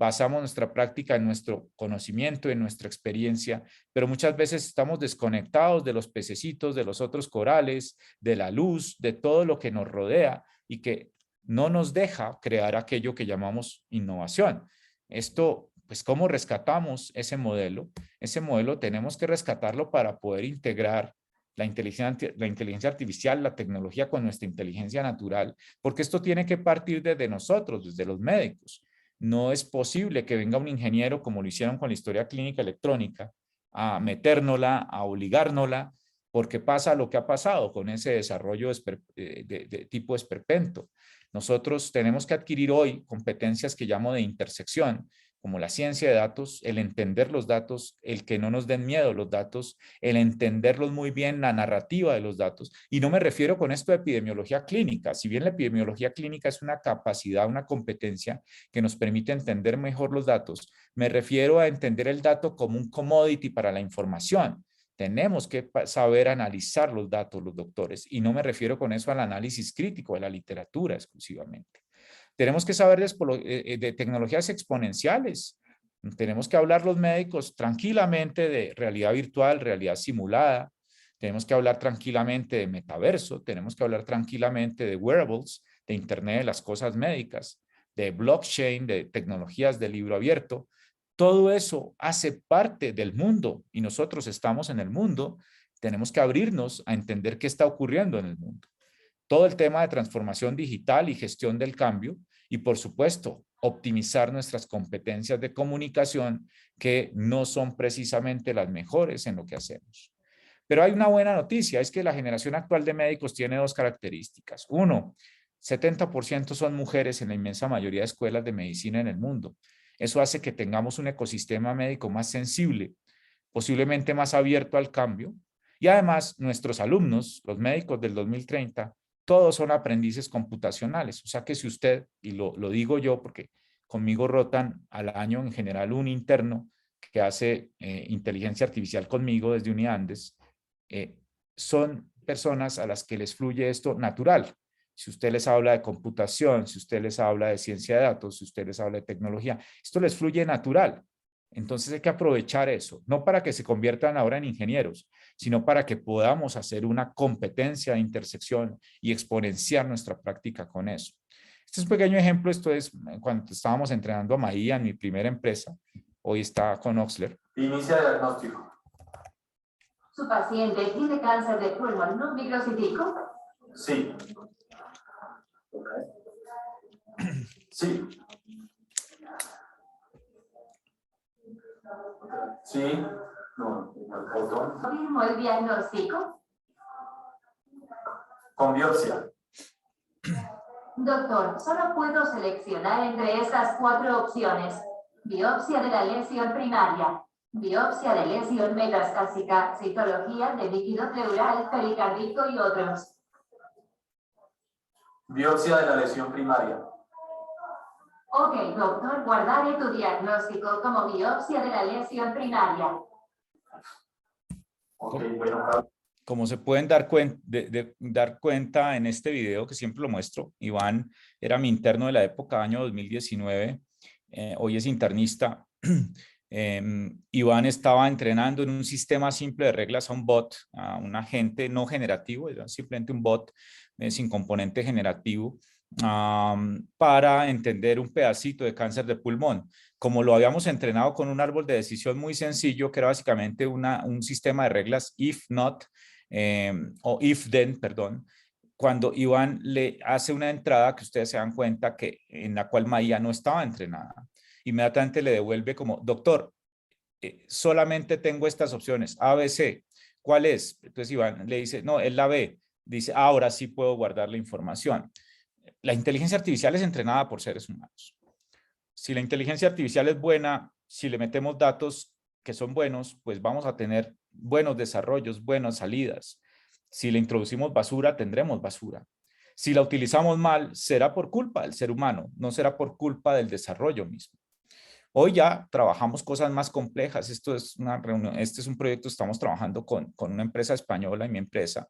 basamos nuestra práctica en nuestro conocimiento, en nuestra experiencia, pero muchas veces estamos desconectados de los pececitos, de los otros corales, de la luz, de todo lo que nos rodea, y que no nos deja crear aquello que llamamos innovación. Esto, pues, ¿cómo rescatamos ese modelo? Ese modelo tenemos que rescatarlo para poder integrar la inteligencia artificial, la tecnología con nuestra inteligencia natural, porque esto tiene que partir desde nosotros, desde los médicos. No es posible que venga un ingeniero, como lo hicieron con la historia clínica electrónica, a metérnosla, a obligárnosla, porque pasa lo que ha pasado con ese desarrollo de tipo esperpento. Nosotros tenemos que adquirir hoy competencias que llamo de intersección, como la ciencia de datos, el entender los datos, el que no nos den miedo los datos, el entenderlos muy bien, la narrativa de los datos. Y no me refiero con esto a epidemiología clínica. Si bien la epidemiología clínica es una capacidad, una competencia que nos permite entender mejor los datos, me refiero a entender el dato como un commodity para la información. Tenemos que saber analizar los datos, los doctores, y no me refiero con eso al análisis crítico de la literatura exclusivamente. Tenemos que saber de tecnologías exponenciales. Tenemos que hablar los médicos tranquilamente de realidad virtual, realidad simulada. Tenemos que hablar tranquilamente de metaverso. Tenemos que hablar tranquilamente de wearables, de Internet de las cosas médicas, de blockchain, de tecnologías de libro abierto. Todo eso hace parte del mundo y nosotros estamos en el mundo. Tenemos que abrirnos a entender qué está ocurriendo en el mundo. Todo el tema de transformación digital y gestión del cambio y, por supuesto, optimizar nuestras competencias de comunicación que no son precisamente las mejores en lo que hacemos. Pero hay una buena noticia, es que la generación actual de médicos tiene dos características. Uno, 70% son mujeres en la inmensa mayoría de escuelas de medicina en el mundo. Eso hace que tengamos un ecosistema médico más sensible, posiblemente más abierto al cambio. Y además, nuestros alumnos, los médicos del 2030, todos son aprendices computacionales. O sea que si usted, y lo digo yo porque conmigo rotan al año en general un interno que hace inteligencia artificial conmigo desde Uniandes, son personas a las que les fluye esto natural. Si usted les habla de computación, si usted les habla de ciencia de datos, si usted les habla de tecnología, esto les fluye natural. Entonces hay que aprovechar eso, no para que se conviertan ahora en ingenieros, sino para que podamos hacer una competencia de intersección y exponenciar nuestra práctica con eso. Este es un pequeño ejemplo, esto es cuando estábamos entrenando a Maía en mi primera empresa, hoy está con Oxler. Inicia diagnóstico. Su paciente tiene cáncer de pulmón no microcítico. Sí. Sí. Sí. No, botón. ¿Confirmó el diagnóstico? Con biopsia. Doctor, solo puedo seleccionar entre estas 4 opciones. Biopsia de la lesión primaria, biopsia de lesión metastásica, citología de líquido pleural, pericardíaco y otros. Biopsia de la lesión primaria. Ok, doctor, guardaré tu diagnóstico como biopsia de la lesión primaria. Ok, bueno. Como se pueden dar cuenta en este video, que siempre lo muestro, Iván era mi interno de la época, año 2019, hoy es internista. Iván estaba entrenando en un sistema simple de reglas a un bot, a un agente no generativo, era simplemente un bot sin componente generativo, para entender un pedacito de cáncer de pulmón. Como lo habíamos entrenado con un árbol de decisión muy sencillo, que era básicamente un sistema de reglas if not, o if then, perdón, cuando Iván le hace una entrada que ustedes se dan cuenta que en la cual Maía no estaba entrenada, inmediatamente le devuelve como, doctor, solamente tengo estas opciones, A, B, C, ¿cuál es? Entonces Iván le dice, no, es la B. Dice, ahora sí puedo guardar la información. La inteligencia artificial es entrenada por seres humanos. Si la inteligencia artificial es buena, si le metemos datos que son buenos, pues vamos a tener buenos desarrollos, buenas salidas. Si le introducimos basura, tendremos basura. Si la utilizamos mal, será por culpa del ser humano, no será por culpa del desarrollo mismo. Hoy ya trabajamos cosas más complejas. Esto es una reunión, este es un proyecto, estamos trabajando con una empresa española y mi empresa,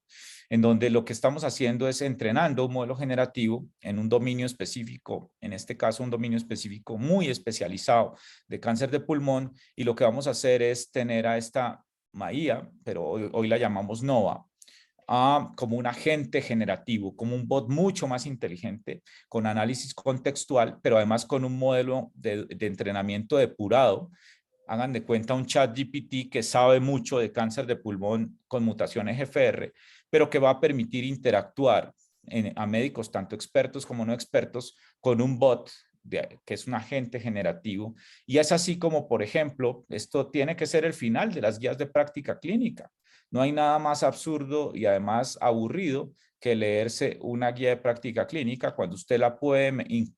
en donde lo que estamos haciendo es entrenando un modelo generativo en un dominio específico, en este caso un dominio específico muy especializado de cáncer de pulmón, y lo que vamos a hacer es tener a esta Maía, pero hoy la llamamos Nova, como un agente generativo, como un bot mucho más inteligente, con análisis contextual, pero además con un modelo de entrenamiento depurado. Hagan de cuenta un ChatGPT que sabe mucho de cáncer de pulmón con mutación EGFR, pero que va a permitir interactuar a médicos, tanto expertos como no expertos, con un bot que es un agente generativo. Y es así como, por ejemplo, esto tiene que ser el final de las guías de práctica clínica. No hay nada más absurdo y además aburrido que leerse una guía de práctica clínica cuando usted la puede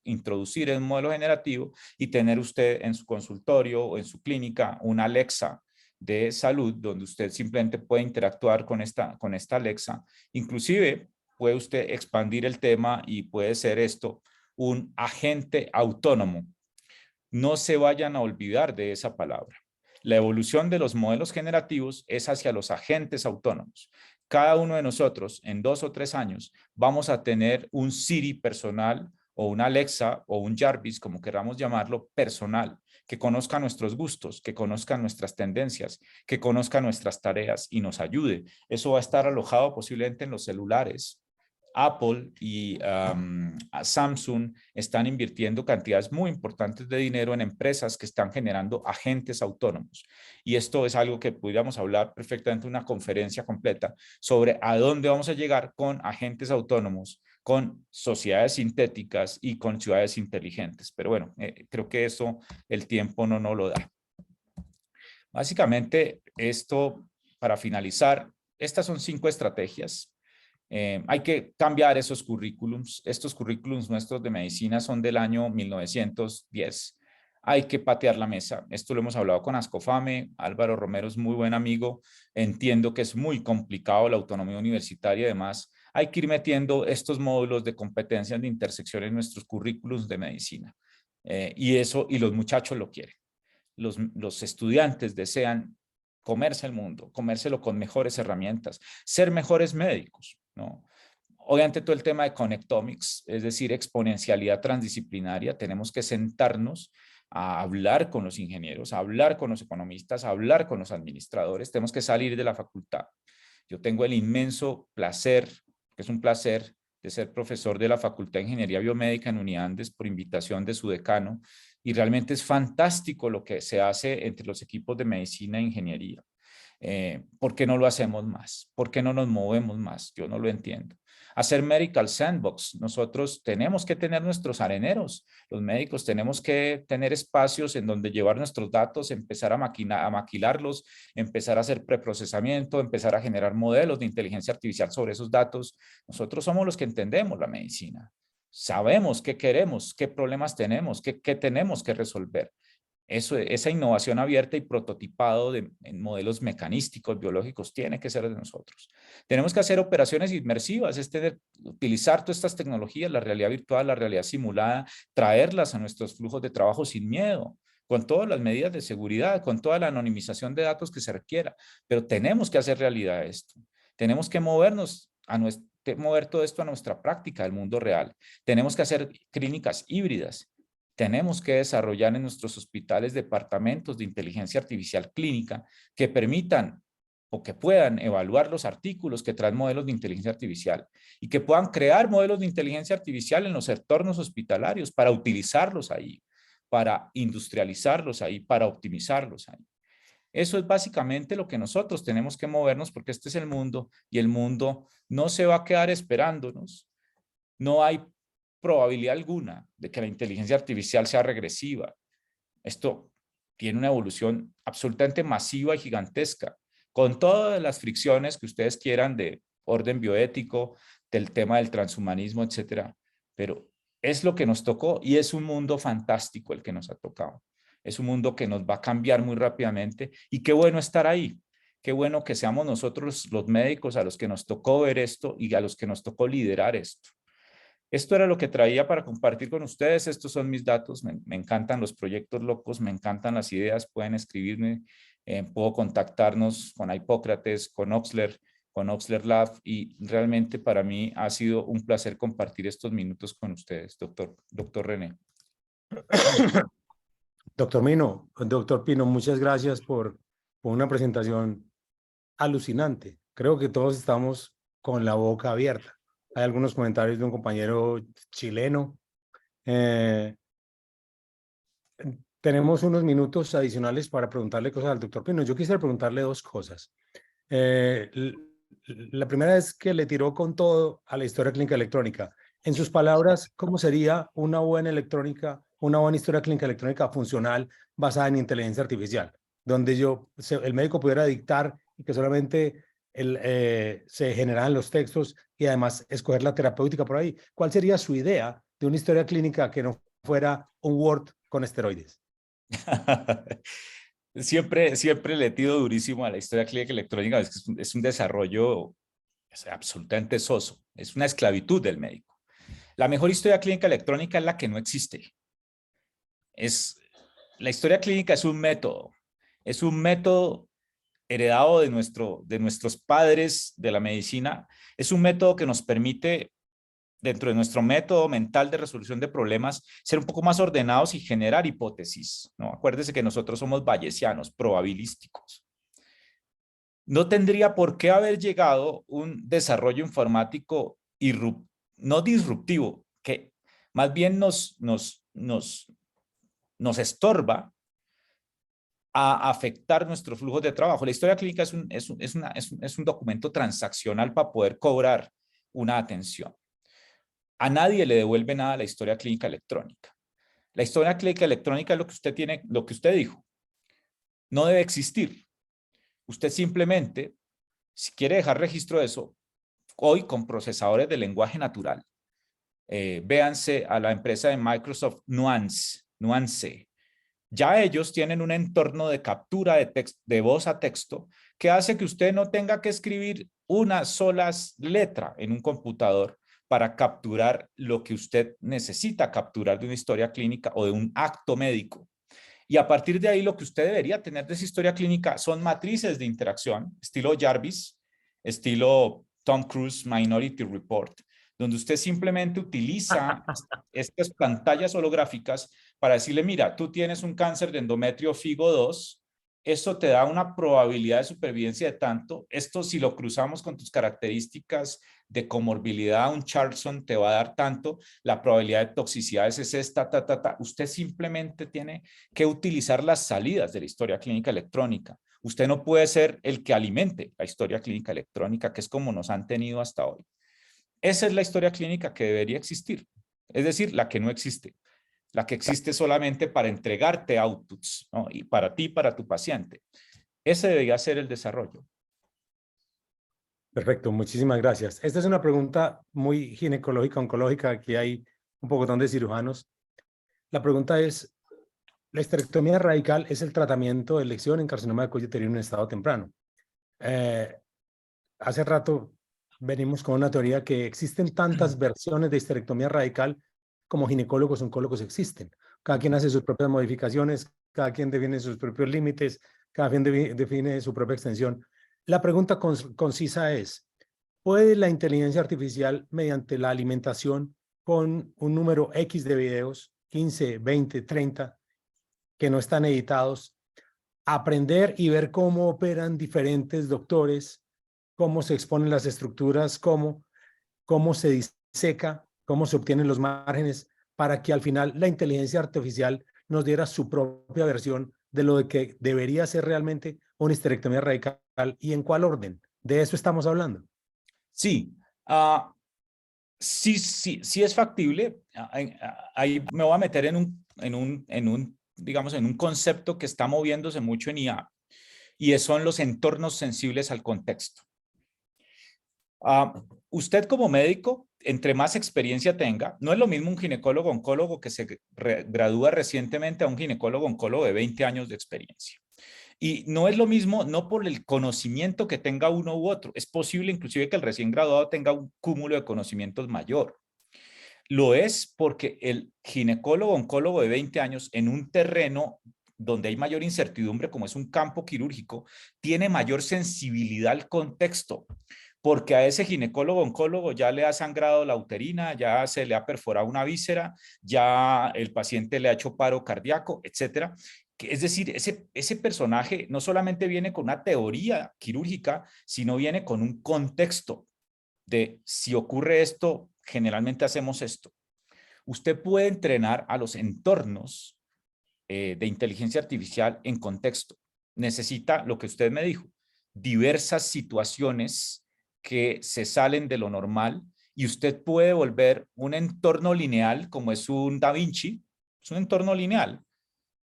introducir en un modelo generativo y tener usted en su consultorio o en su clínica una Alexa de salud donde usted simplemente puede interactuar con esta Alexa. Inclusive puede usted expandir el tema y puede ser esto un agente autónomo. No se vayan a olvidar de esa palabra. La evolución de los modelos generativos es hacia los agentes autónomos. Cada uno de nosotros en 2 o 3 años vamos a tener un Siri personal o un Alexa o un Jarvis, como queramos llamarlo, personal, que conozca nuestros gustos, que conozca nuestras tendencias, que conozca nuestras tareas y nos ayude. Eso va a estar alojado posiblemente en los celulares. Apple y Samsung están invirtiendo cantidades muy importantes de dinero en empresas que están generando agentes autónomos. Y esto es algo que pudiéramos hablar perfectamente en una conferencia completa sobre a dónde vamos a llegar con agentes autónomos, con sociedades sintéticas y con ciudades inteligentes. Pero bueno, creo que eso el tiempo no nos lo da. Básicamente, esto, para finalizar, estas son 5 estrategias. Hay que cambiar esos currículums. Estos currículums nuestros de medicina son del año 1910. Hay que patear la mesa. Esto lo hemos hablado con Ascofame. Álvaro Romero es muy buen amigo. Entiendo que es muy complicado la autonomía universitaria y demás. Hay que ir metiendo estos módulos de competencias de intersección en nuestros currículums de medicina. Y los muchachos lo quieren. Los estudiantes desean comerse el mundo, comérselo con mejores herramientas, ser mejores médicos, ¿no? Obviamente todo el tema de connectomics, es decir, exponencialidad transdisciplinaria, tenemos que sentarnos a hablar con los ingenieros, a hablar con los economistas, a hablar con los administradores, tenemos que salir de la facultad. Yo tengo el inmenso placer, que es un placer, de ser profesor de la Facultad de Ingeniería Biomédica en Uniandes por invitación de su decano, y realmente es fantástico lo que se hace entre los equipos de medicina e ingeniería. ¿Por qué no lo hacemos más? ¿Por qué no nos movemos más? Yo no lo entiendo. Hacer Medical Sandbox. Nosotros tenemos que tener nuestros areneros. Los médicos tenemos que tener espacios en donde llevar nuestros datos, empezar a maquilarlos, empezar a hacer preprocesamiento, empezar a generar modelos de inteligencia artificial sobre esos datos. Nosotros somos los que entendemos la medicina. Sabemos qué queremos, qué problemas tenemos, qué tenemos que resolver. Esa innovación abierta y prototipado en modelos mecanísticos, biológicos, tiene que ser de nosotros. Tenemos que hacer operaciones inmersivas, utilizar todas estas tecnologías, la realidad virtual, la realidad simulada, traerlas a nuestros flujos de trabajo sin miedo, con todas las medidas de seguridad, con toda la anonimización de datos que se requiera. Pero tenemos que hacer realidad esto. Tenemos que movernos mover todo esto a nuestra práctica del mundo real. Tenemos que hacer clínicas híbridas. Tenemos que desarrollar en nuestros hospitales departamentos de inteligencia artificial clínica que permitan o que puedan evaluar los artículos que traen modelos de inteligencia artificial y que puedan crear modelos de inteligencia artificial en los entornos hospitalarios para utilizarlos ahí, para industrializarlos ahí, para optimizarlos ahí. Eso es básicamente lo que nosotros tenemos que movernos, porque este es el mundo y el mundo no se va a quedar esperándonos. No hay probabilidad alguna de que la inteligencia artificial sea regresiva. Esto tiene una evolución absolutamente masiva y gigantesca, con todas las fricciones que ustedes quieran de orden bioético, del tema del transhumanismo, etcétera. Pero es lo que nos tocó y es un mundo fantástico el que nos ha tocado. Es un mundo que nos va a cambiar muy rápidamente y qué bueno estar ahí. Qué bueno que seamos nosotros los médicos a los que nos tocó ver esto y a los que nos tocó liderar esto. Esto era lo que traía para compartir con ustedes. Estos son mis datos. Me encantan los proyectos locos, me encantan las ideas. Pueden escribirme, puedo contactarnos con Hipócrates, con Oxler Lab, y realmente para mí ha sido un placer compartir estos minutos con ustedes, doctor René. Doctor Pino, muchas gracias por una presentación alucinante. Creo que todos estamos con la boca abierta. Hay algunos comentarios de un compañero chileno. Tenemos unos minutos adicionales para preguntarle cosas al doctor Pino. Yo quisiera preguntarle dos cosas. La primera es que le tiró con todo a la historia clínica electrónica. En sus palabras, ¿cómo sería una buena historia clínica electrónica funcional basada en inteligencia artificial? Donde el médico pudiera dictar y que solamente se generaran los textos y además escoger la terapéutica por ahí. ¿Cuál sería su idea de una historia clínica que no fuera un Word con esteroides? Siempre le he tido durísimo a la historia clínica electrónica. Es un desarrollo absolutamente soso. Es una esclavitud del médico. La mejor historia clínica electrónica es la que no existe. La historia clínica es un método. Es un método heredado de nuestros padres de la medicina. Es un método que nos permite, dentro de nuestro método mental de resolución de problemas, ser un poco más ordenados y generar hipótesis, ¿no? Acuérdese que nosotros somos bayesianos, probabilísticos. No tendría por qué haber llegado un desarrollo informático no disruptivo, que más bien nos estorba a afectar nuestro flujo de trabajo. La historia clínica es un documento transaccional para poder cobrar una atención. A nadie le devuelve nada a la historia clínica electrónica. La historia clínica electrónica es lo que usted dijo. No debe existir. Usted simplemente, si quiere dejar registro de eso, hoy con procesadores de lenguaje natural, véanse a la empresa de Microsoft Nuance. Ya ellos tienen un entorno de captura de voz a texto que hace que usted no tenga que escribir una sola letra en un computador para capturar lo que usted necesita capturar de una historia clínica o de un acto médico. Y a partir de ahí lo que usted debería tener de esa historia clínica son matrices de interacción, estilo Jarvis, estilo Tom Cruise Minority Report, donde usted simplemente utiliza estas pantallas holográficas para decirle, mira, tú tienes un cáncer de endometrio FIGO 2, esto te da una probabilidad de supervivencia de tanto, esto si lo cruzamos con tus características de comorbilidad, un Charlson te va a dar tanto, la probabilidad de toxicidad es esta, Usted simplemente tiene que utilizar las salidas de la historia clínica electrónica. Usted no puede ser el que alimente la historia clínica electrónica, que es como nos han tenido hasta hoy. Esa es la historia clínica que debería existir, es decir, la que no existe. La que existe solamente para entregarte outputs, ¿no? Y para ti, para tu paciente. Ese debería ser el desarrollo. Perfecto, muchísimas gracias. Esta es una pregunta muy ginecológica, oncológica. Aquí hay un pocotón de cirujanos. La pregunta es, la histerectomía radical es el tratamiento de elección en carcinoma de cuello uterino en estado temprano. Hace rato venimos con una teoría que existen tantas versiones de histerectomía radical como ginecólogos, oncólogos existen. Cada quien hace sus propias modificaciones, cada quien define sus propios límites, cada quien define su propia extensión. La pregunta concisa es, ¿puede la inteligencia artificial, mediante la alimentación con un número X de videos, 15, 20, 30, que no están editados, aprender y ver cómo operan diferentes doctores, cómo se exponen las estructuras, cómo se diseca, cómo se obtienen los márgenes, para que al final la inteligencia artificial nos diera su propia versión de lo que debería ser realmente una histerectomía radical y en cuál orden? ¿De eso estamos hablando? Sí, sí es factible. Ahí me voy a meter en un concepto que está moviéndose mucho en IA, y son los entornos sensibles al contexto. Usted como médico, entre más experiencia tenga, no es lo mismo un ginecólogo oncólogo que se gradúa recientemente a un ginecólogo oncólogo de 20 años de experiencia. Y no es lo mismo, no por el conocimiento que tenga uno u otro. Es posible inclusive que el recién graduado tenga un cúmulo de conocimientos mayor. Lo es porque el ginecólogo oncólogo de 20 años en un terreno donde hay mayor incertidumbre, como es un campo quirúrgico, tiene mayor sensibilidad al contexto, porque a ese ginecólogo oncólogo ya le ha sangrado la uterina, ya se le ha perforado una víscera, ya el paciente le ha hecho paro cardíaco, etcétera. Es decir, ese personaje no solamente viene con una teoría quirúrgica, sino viene con un contexto. de si ocurre esto, generalmente hacemos esto. Usted puede entrenar a los entornos de inteligencia artificial en contexto. Necesita lo que usted me dijo, diversas situaciones que se salen de lo normal y usted puede volver un entorno lineal como es un Da Vinci, es un entorno lineal,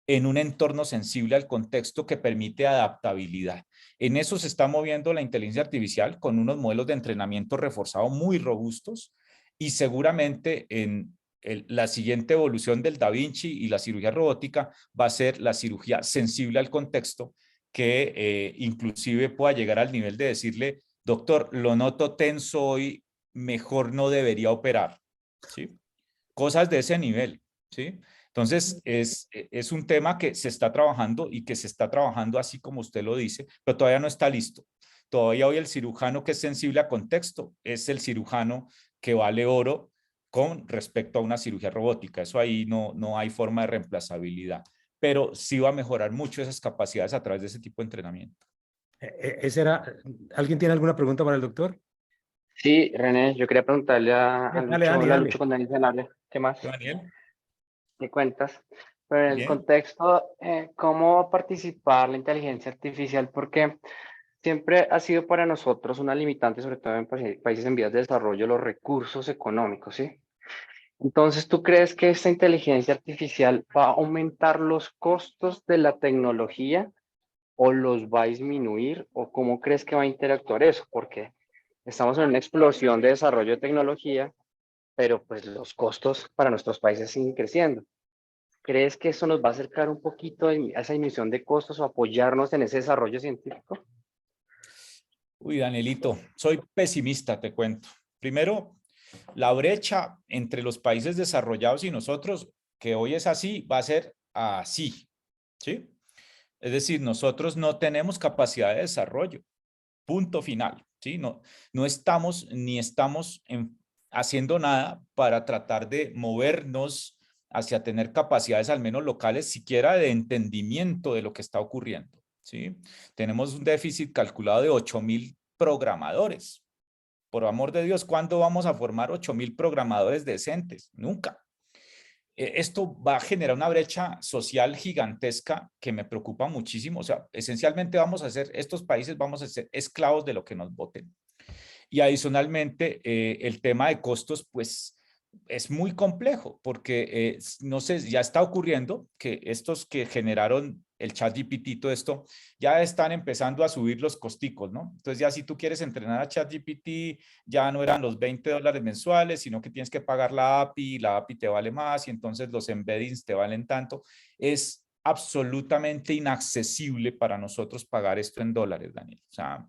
en un entorno sensible al contexto que permite adaptabilidad. En eso se está moviendo la inteligencia artificial con unos modelos de entrenamiento reforzado muy robustos y seguramente en la siguiente evolución del Da Vinci y la cirugía robótica va a ser la cirugía sensible al contexto que inclusive pueda llegar al nivel de decirle, doctor, lo noto tenso hoy, mejor no debería operar, ¿sí? Cosas de ese nivel, ¿sí? Entonces, es un tema que se está trabajando y que se está trabajando así como usted lo dice, pero todavía no está listo. Todavía hoy el cirujano que es sensible a contexto es el cirujano que vale oro con respecto a una cirugía robótica. Eso ahí no hay forma de reemplazabilidad, pero sí va a mejorar mucho esas capacidades a través de ese tipo de entrenamiento. Ese era, ¿alguien tiene alguna pregunta para el doctor? Sí, René, yo quería preguntarle a Dale, Lucho, Dani, hola dale. Lucho con Dani Sanabria, ¿qué más? Daniel, ¿Qué cuentas? Pero en el bien. contexto, ¿cómo va a participar la inteligencia artificial? Porque siempre ha sido para nosotros una limitante, sobre todo en países en vías de desarrollo, los recursos económicos, ¿sí? Entonces, ¿tú crees que esta inteligencia artificial va a aumentar los costos de la tecnología o los va a disminuir? ¿O cómo crees que va a interactuar eso? Porque estamos en una explosión de desarrollo de tecnología, pero pues los costos para nuestros países siguen creciendo. ¿Crees que eso nos va a acercar un poquito a esa disminución de costos o apoyarnos en ese desarrollo científico? Uy, Danielito, soy pesimista, te cuento. Primero, la brecha entre los países desarrollados y nosotros, que hoy es así, va a ser así, ¿sí? Es decir, nosotros no tenemos capacidad de desarrollo, punto final, ¿sí? No estamos ni estamos haciendo nada para tratar de movernos hacia tener capacidades al menos locales, siquiera de entendimiento de lo que está ocurriendo, ¿sí? Tenemos un déficit calculado de 8.000 programadores. Por amor de Dios, ¿cuándo vamos a formar 8.000 programadores decentes? Nunca. Esto va a generar una brecha social gigantesca que me preocupa muchísimo. O sea, esencialmente estos países vamos a ser esclavos de lo que nos voten. Y adicionalmente, el tema de costos, pues es muy complejo porque, no sé, ya está ocurriendo que estos que generaron el ChatGPT y todo esto, ya están empezando a subir los costicos, ¿no? Entonces ya si tú quieres entrenar a ChatGPT, ya no eran los $20 mensuales, sino que tienes que pagar la API te vale más y entonces los embeddings te valen tanto. Es absolutamente inaccesible para nosotros pagar esto en dólares, Daniel. O sea,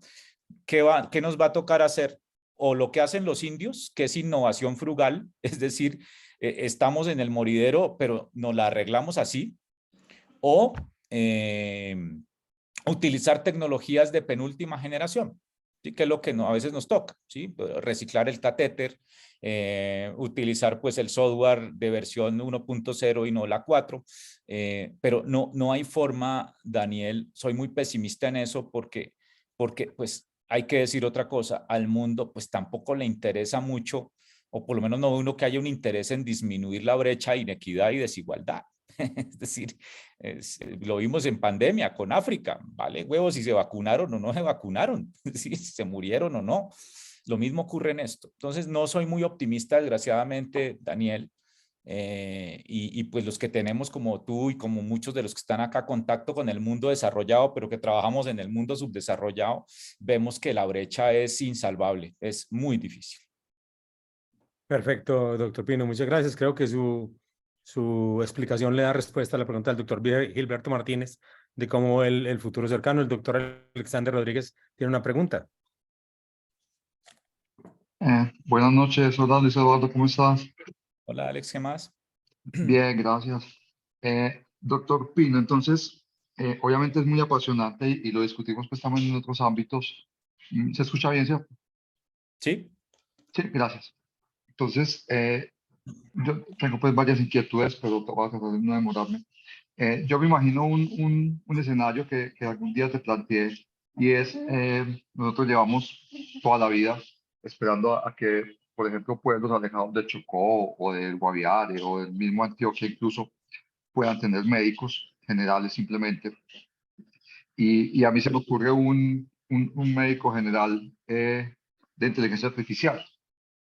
¿qué nos va a tocar hacer? O lo que hacen los indios, que es innovación frugal, es decir, estamos en el moridero, pero nos la arreglamos así, o utilizar tecnologías de penúltima generación, ¿sí? Que es lo que a veces nos toca, ¿sí? Reciclar el catéter, utilizar pues el software de versión 1.0 y no la 4, pero no hay forma, Daniel, soy muy pesimista en eso porque pues hay que decir otra cosa, al mundo pues tampoco le interesa mucho, o por lo menos no uno que haya un interés en disminuir la brecha de inequidad y desigualdad. Es decir, lo vimos en pandemia con África, vale huevos si se vacunaron o no se vacunaron, si se murieron o no. Lo mismo ocurre en esto. Entonces, no soy muy optimista, desgraciadamente, Daniel. Y pues los que tenemos como tú y como muchos de los que están acá contacto con el mundo desarrollado, pero que trabajamos en el mundo subdesarrollado, vemos que la brecha es insalvable, es muy difícil. Perfecto, doctor Pino, muchas gracias. Creo que su explicación le da respuesta a la pregunta del doctor Gilberto Martínez de cómo el futuro cercano. El doctor Alexander Rodríguez tiene una pregunta. Buenas noches, hola Luis Eduardo, ¿cómo estás? Hola, Alex, ¿qué más? Bien, gracias. Doctor Pino, entonces, obviamente es muy apasionante y lo discutimos pues también en otros ámbitos. ¿Se escucha bien, cierto? Sí. Sí, gracias. Entonces, yo tengo pues varias inquietudes, pero voy a tratar de no demorarme. Yo me imagino un escenario que algún día te planteé y es, nosotros llevamos toda la vida esperando a que, por ejemplo, pueblos alejados de Chocó o del Guaviare o del mismo Antioquia incluso puedan tener médicos generales simplemente. Y a mí se me ocurre un médico general de inteligencia artificial,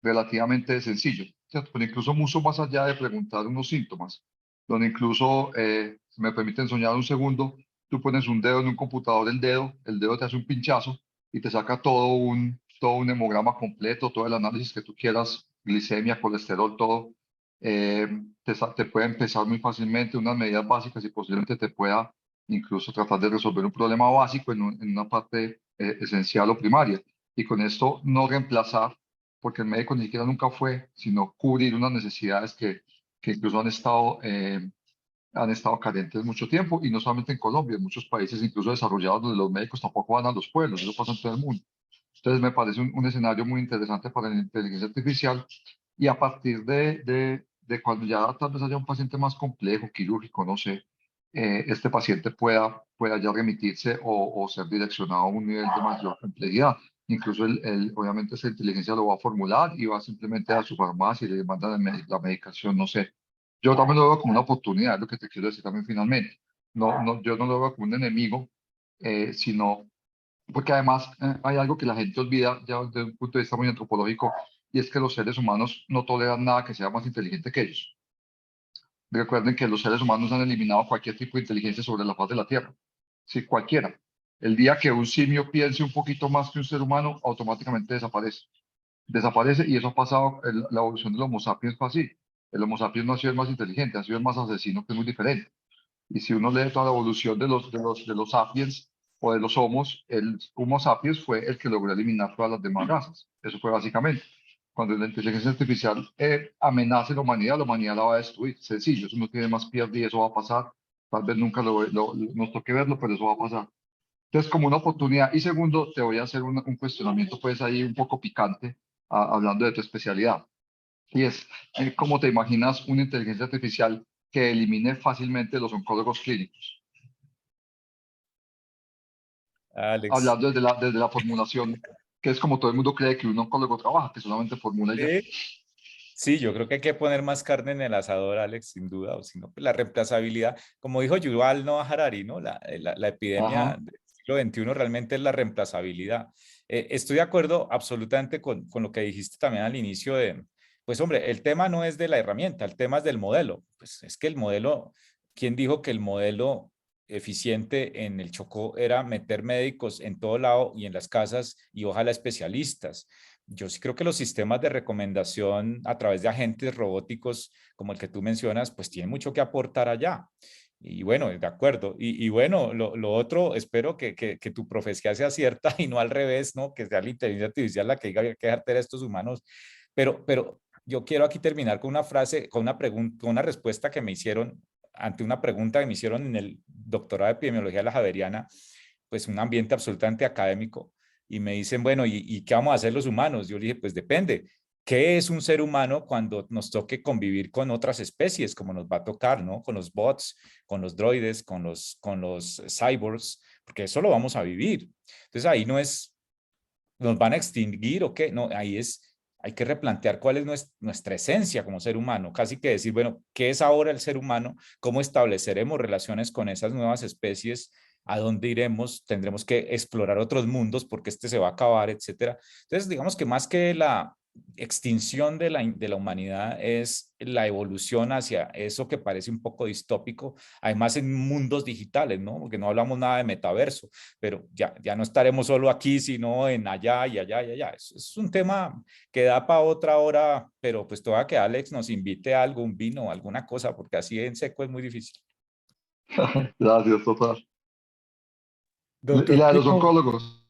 relativamente sencillo, ¿cierto? Pero incluso mucho más allá de preguntar unos síntomas, donde incluso, si me permiten soñar un segundo, tú pones un dedo en un computador, el dedo te hace un pinchazo y te saca todo un hemograma completo, todo el análisis que tú quieras, glicemia, colesterol, todo. Te puede empezar muy fácilmente unas medidas básicas y posiblemente te pueda incluso tratar de resolver un problema básico en una parte esencial o primaria. Y con esto no reemplazar, porque el médico ni siquiera nunca fue, sino cubrir unas necesidades que incluso han estado carentes mucho tiempo, y no solamente en Colombia, en muchos países incluso desarrollados donde los médicos tampoco van a los pueblos, eso pasa en todo el mundo. Entonces me parece un escenario muy interesante para la inteligencia artificial, y a partir de cuando ya tal vez haya un paciente más complejo, quirúrgico, no sé, este paciente pueda ya remitirse o ser direccionado a un nivel de mayor complejidad. Incluso obviamente esa inteligencia lo va a formular y va simplemente a su farmacia y le manda la medicación, no sé. Yo también lo veo como una oportunidad, es lo que te quiero decir también finalmente. Yo no lo veo como un enemigo, sino porque además hay algo que la gente olvida ya desde un punto de vista muy antropológico, y es que los seres humanos no toleran nada que sea más inteligente que ellos. Recuerden que los seres humanos han eliminado cualquier tipo de inteligencia sobre la faz de la Tierra. Sí, cualquiera. El día que un simio piense un poquito más que un ser humano, automáticamente desaparece. Desaparece, y eso ha pasado, la evolución del Homo sapiens fue así. El Homo sapiens no ha sido el más inteligente, ha sido el más asesino, que es muy diferente. Y si uno lee toda la evolución de los sapiens o de los homos, el Homo sapiens fue el que logró eliminar todas las demás razas. Eso fue básicamente. Cuando la inteligencia artificial amenace la humanidad la va a destruir. Sencillo, eso no tiene más pierde y eso va a pasar. Tal vez nunca nos toque verlo, pero eso va a pasar. Entonces, como una oportunidad. Y segundo, te voy a hacer un cuestionamiento, pues ahí un poco picante, hablando de tu especialidad. Y es, ¿cómo te imaginas una inteligencia artificial que elimine fácilmente los oncólogos clínicos? Alex. Hablando desde la formulación, que es como todo el mundo cree que un oncólogo trabaja, que solamente formula y ya. Sí. Sí, yo creo que hay que poner más carne en el asador, Alex, sin duda, o si no, pues la reemplazabilidad, como dijo Yuval Noah Harari, ¿no? La epidemia Ajá. del siglo XXI realmente es la reemplazabilidad. Estoy de acuerdo absolutamente con lo que dijiste también al inicio pues hombre, el tema no es de la herramienta, el tema es del modelo. Pues es que el modelo, ¿quién dijo que el modelo eficiente en el Chocó era meter médicos en todo lado y en las casas y ojalá especialistas? Yo sí creo que los sistemas de recomendación a través de agentes robóticos como el que tú mencionas, pues tienen mucho que aportar allá. Y bueno, de acuerdo. Y bueno, lo otro, espero que tu profecía sea cierta y no al revés, ¿no? Que sea la inteligencia artificial la que diga que hay que dejar a estos humanos. Pero yo quiero aquí terminar con una frase, con una pregunta, con una respuesta que me hicieron ante una pregunta que me hicieron en el doctorado de epidemiología de la Javeriana, pues un ambiente absolutamente académico, y me dicen, bueno, ¿y qué vamos a hacer los humanos? Yo le dije, pues depende. ¿Qué es un ser humano cuando nos toque convivir con otras especies, como nos va a tocar, ¿no? Con los bots, con los droides, con los cyborgs, porque eso lo vamos a vivir. Entonces ahí no es, ¿nos van a extinguir o qué? No, ahí es, hay que replantear cuál es nuestra esencia como ser humano, casi que decir, bueno, ¿qué es ahora el ser humano? ¿Cómo estableceremos relaciones con esas nuevas especies? ¿A dónde iremos? Tendremos que explorar otros mundos porque este se va a acabar, etcétera. Entonces, digamos que más que la extinción de la humanidad es la evolución hacia eso que parece un poco distópico, además en mundos digitales, ¿no? Porque no hablamos nada de metaverso, pero ya no estaremos solo aquí, sino en allá y allá y allá. Es un tema que da para otra hora, pero pues toca que Alex nos invite a algún vino o alguna cosa, porque así en seco es muy difícil. Gracias, total. Y Doctor la de los Pino, oncólogos.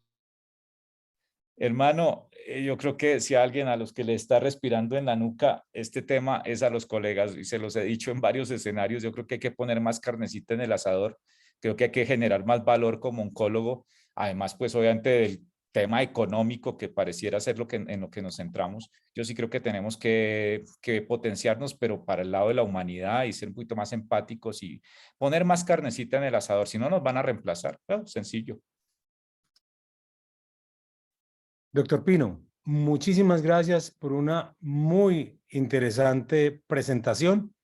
Hermano, yo creo que si alguien a los que le está respirando en la nuca este tema es a los colegas, y se los he dicho en varios escenarios, yo creo que hay que poner más carnecita en el asador, creo que hay que generar más valor como oncólogo, además pues obviamente del tema económico que pareciera ser en lo que nos centramos. Yo sí creo que tenemos que potenciarnos, pero para el lado de la humanidad, y ser un poquito más empáticos y poner más carnecita en el asador, si no nos van a reemplazar. Bueno, sencillo. doctor Pino, muchísimas gracias por una muy interesante presentación.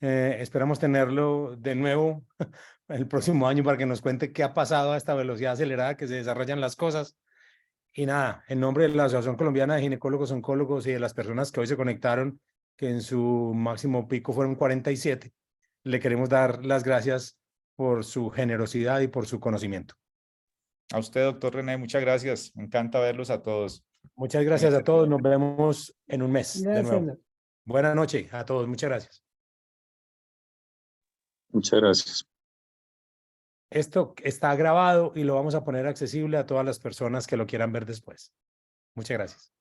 Esperamos tenerlo de nuevo el próximo año para que nos cuente qué ha pasado a esta velocidad acelerada que se desarrollan las cosas. Y nada, en nombre de la Asociación Colombiana de Ginecólogos, Oncólogos y de las personas que hoy se conectaron, que en su máximo pico fueron 47, le queremos dar las gracias por su generosidad y por su conocimiento. A usted, doctor René, muchas gracias. Me encanta verlos a todos. Muchas gracias a este todos. programa. Nos vemos en un mes de nuevo. Buenas noches a todos. Muchas gracias. Muchas gracias. Esto está grabado y lo vamos a poner accesible a todas las personas que lo quieran ver después. Muchas gracias.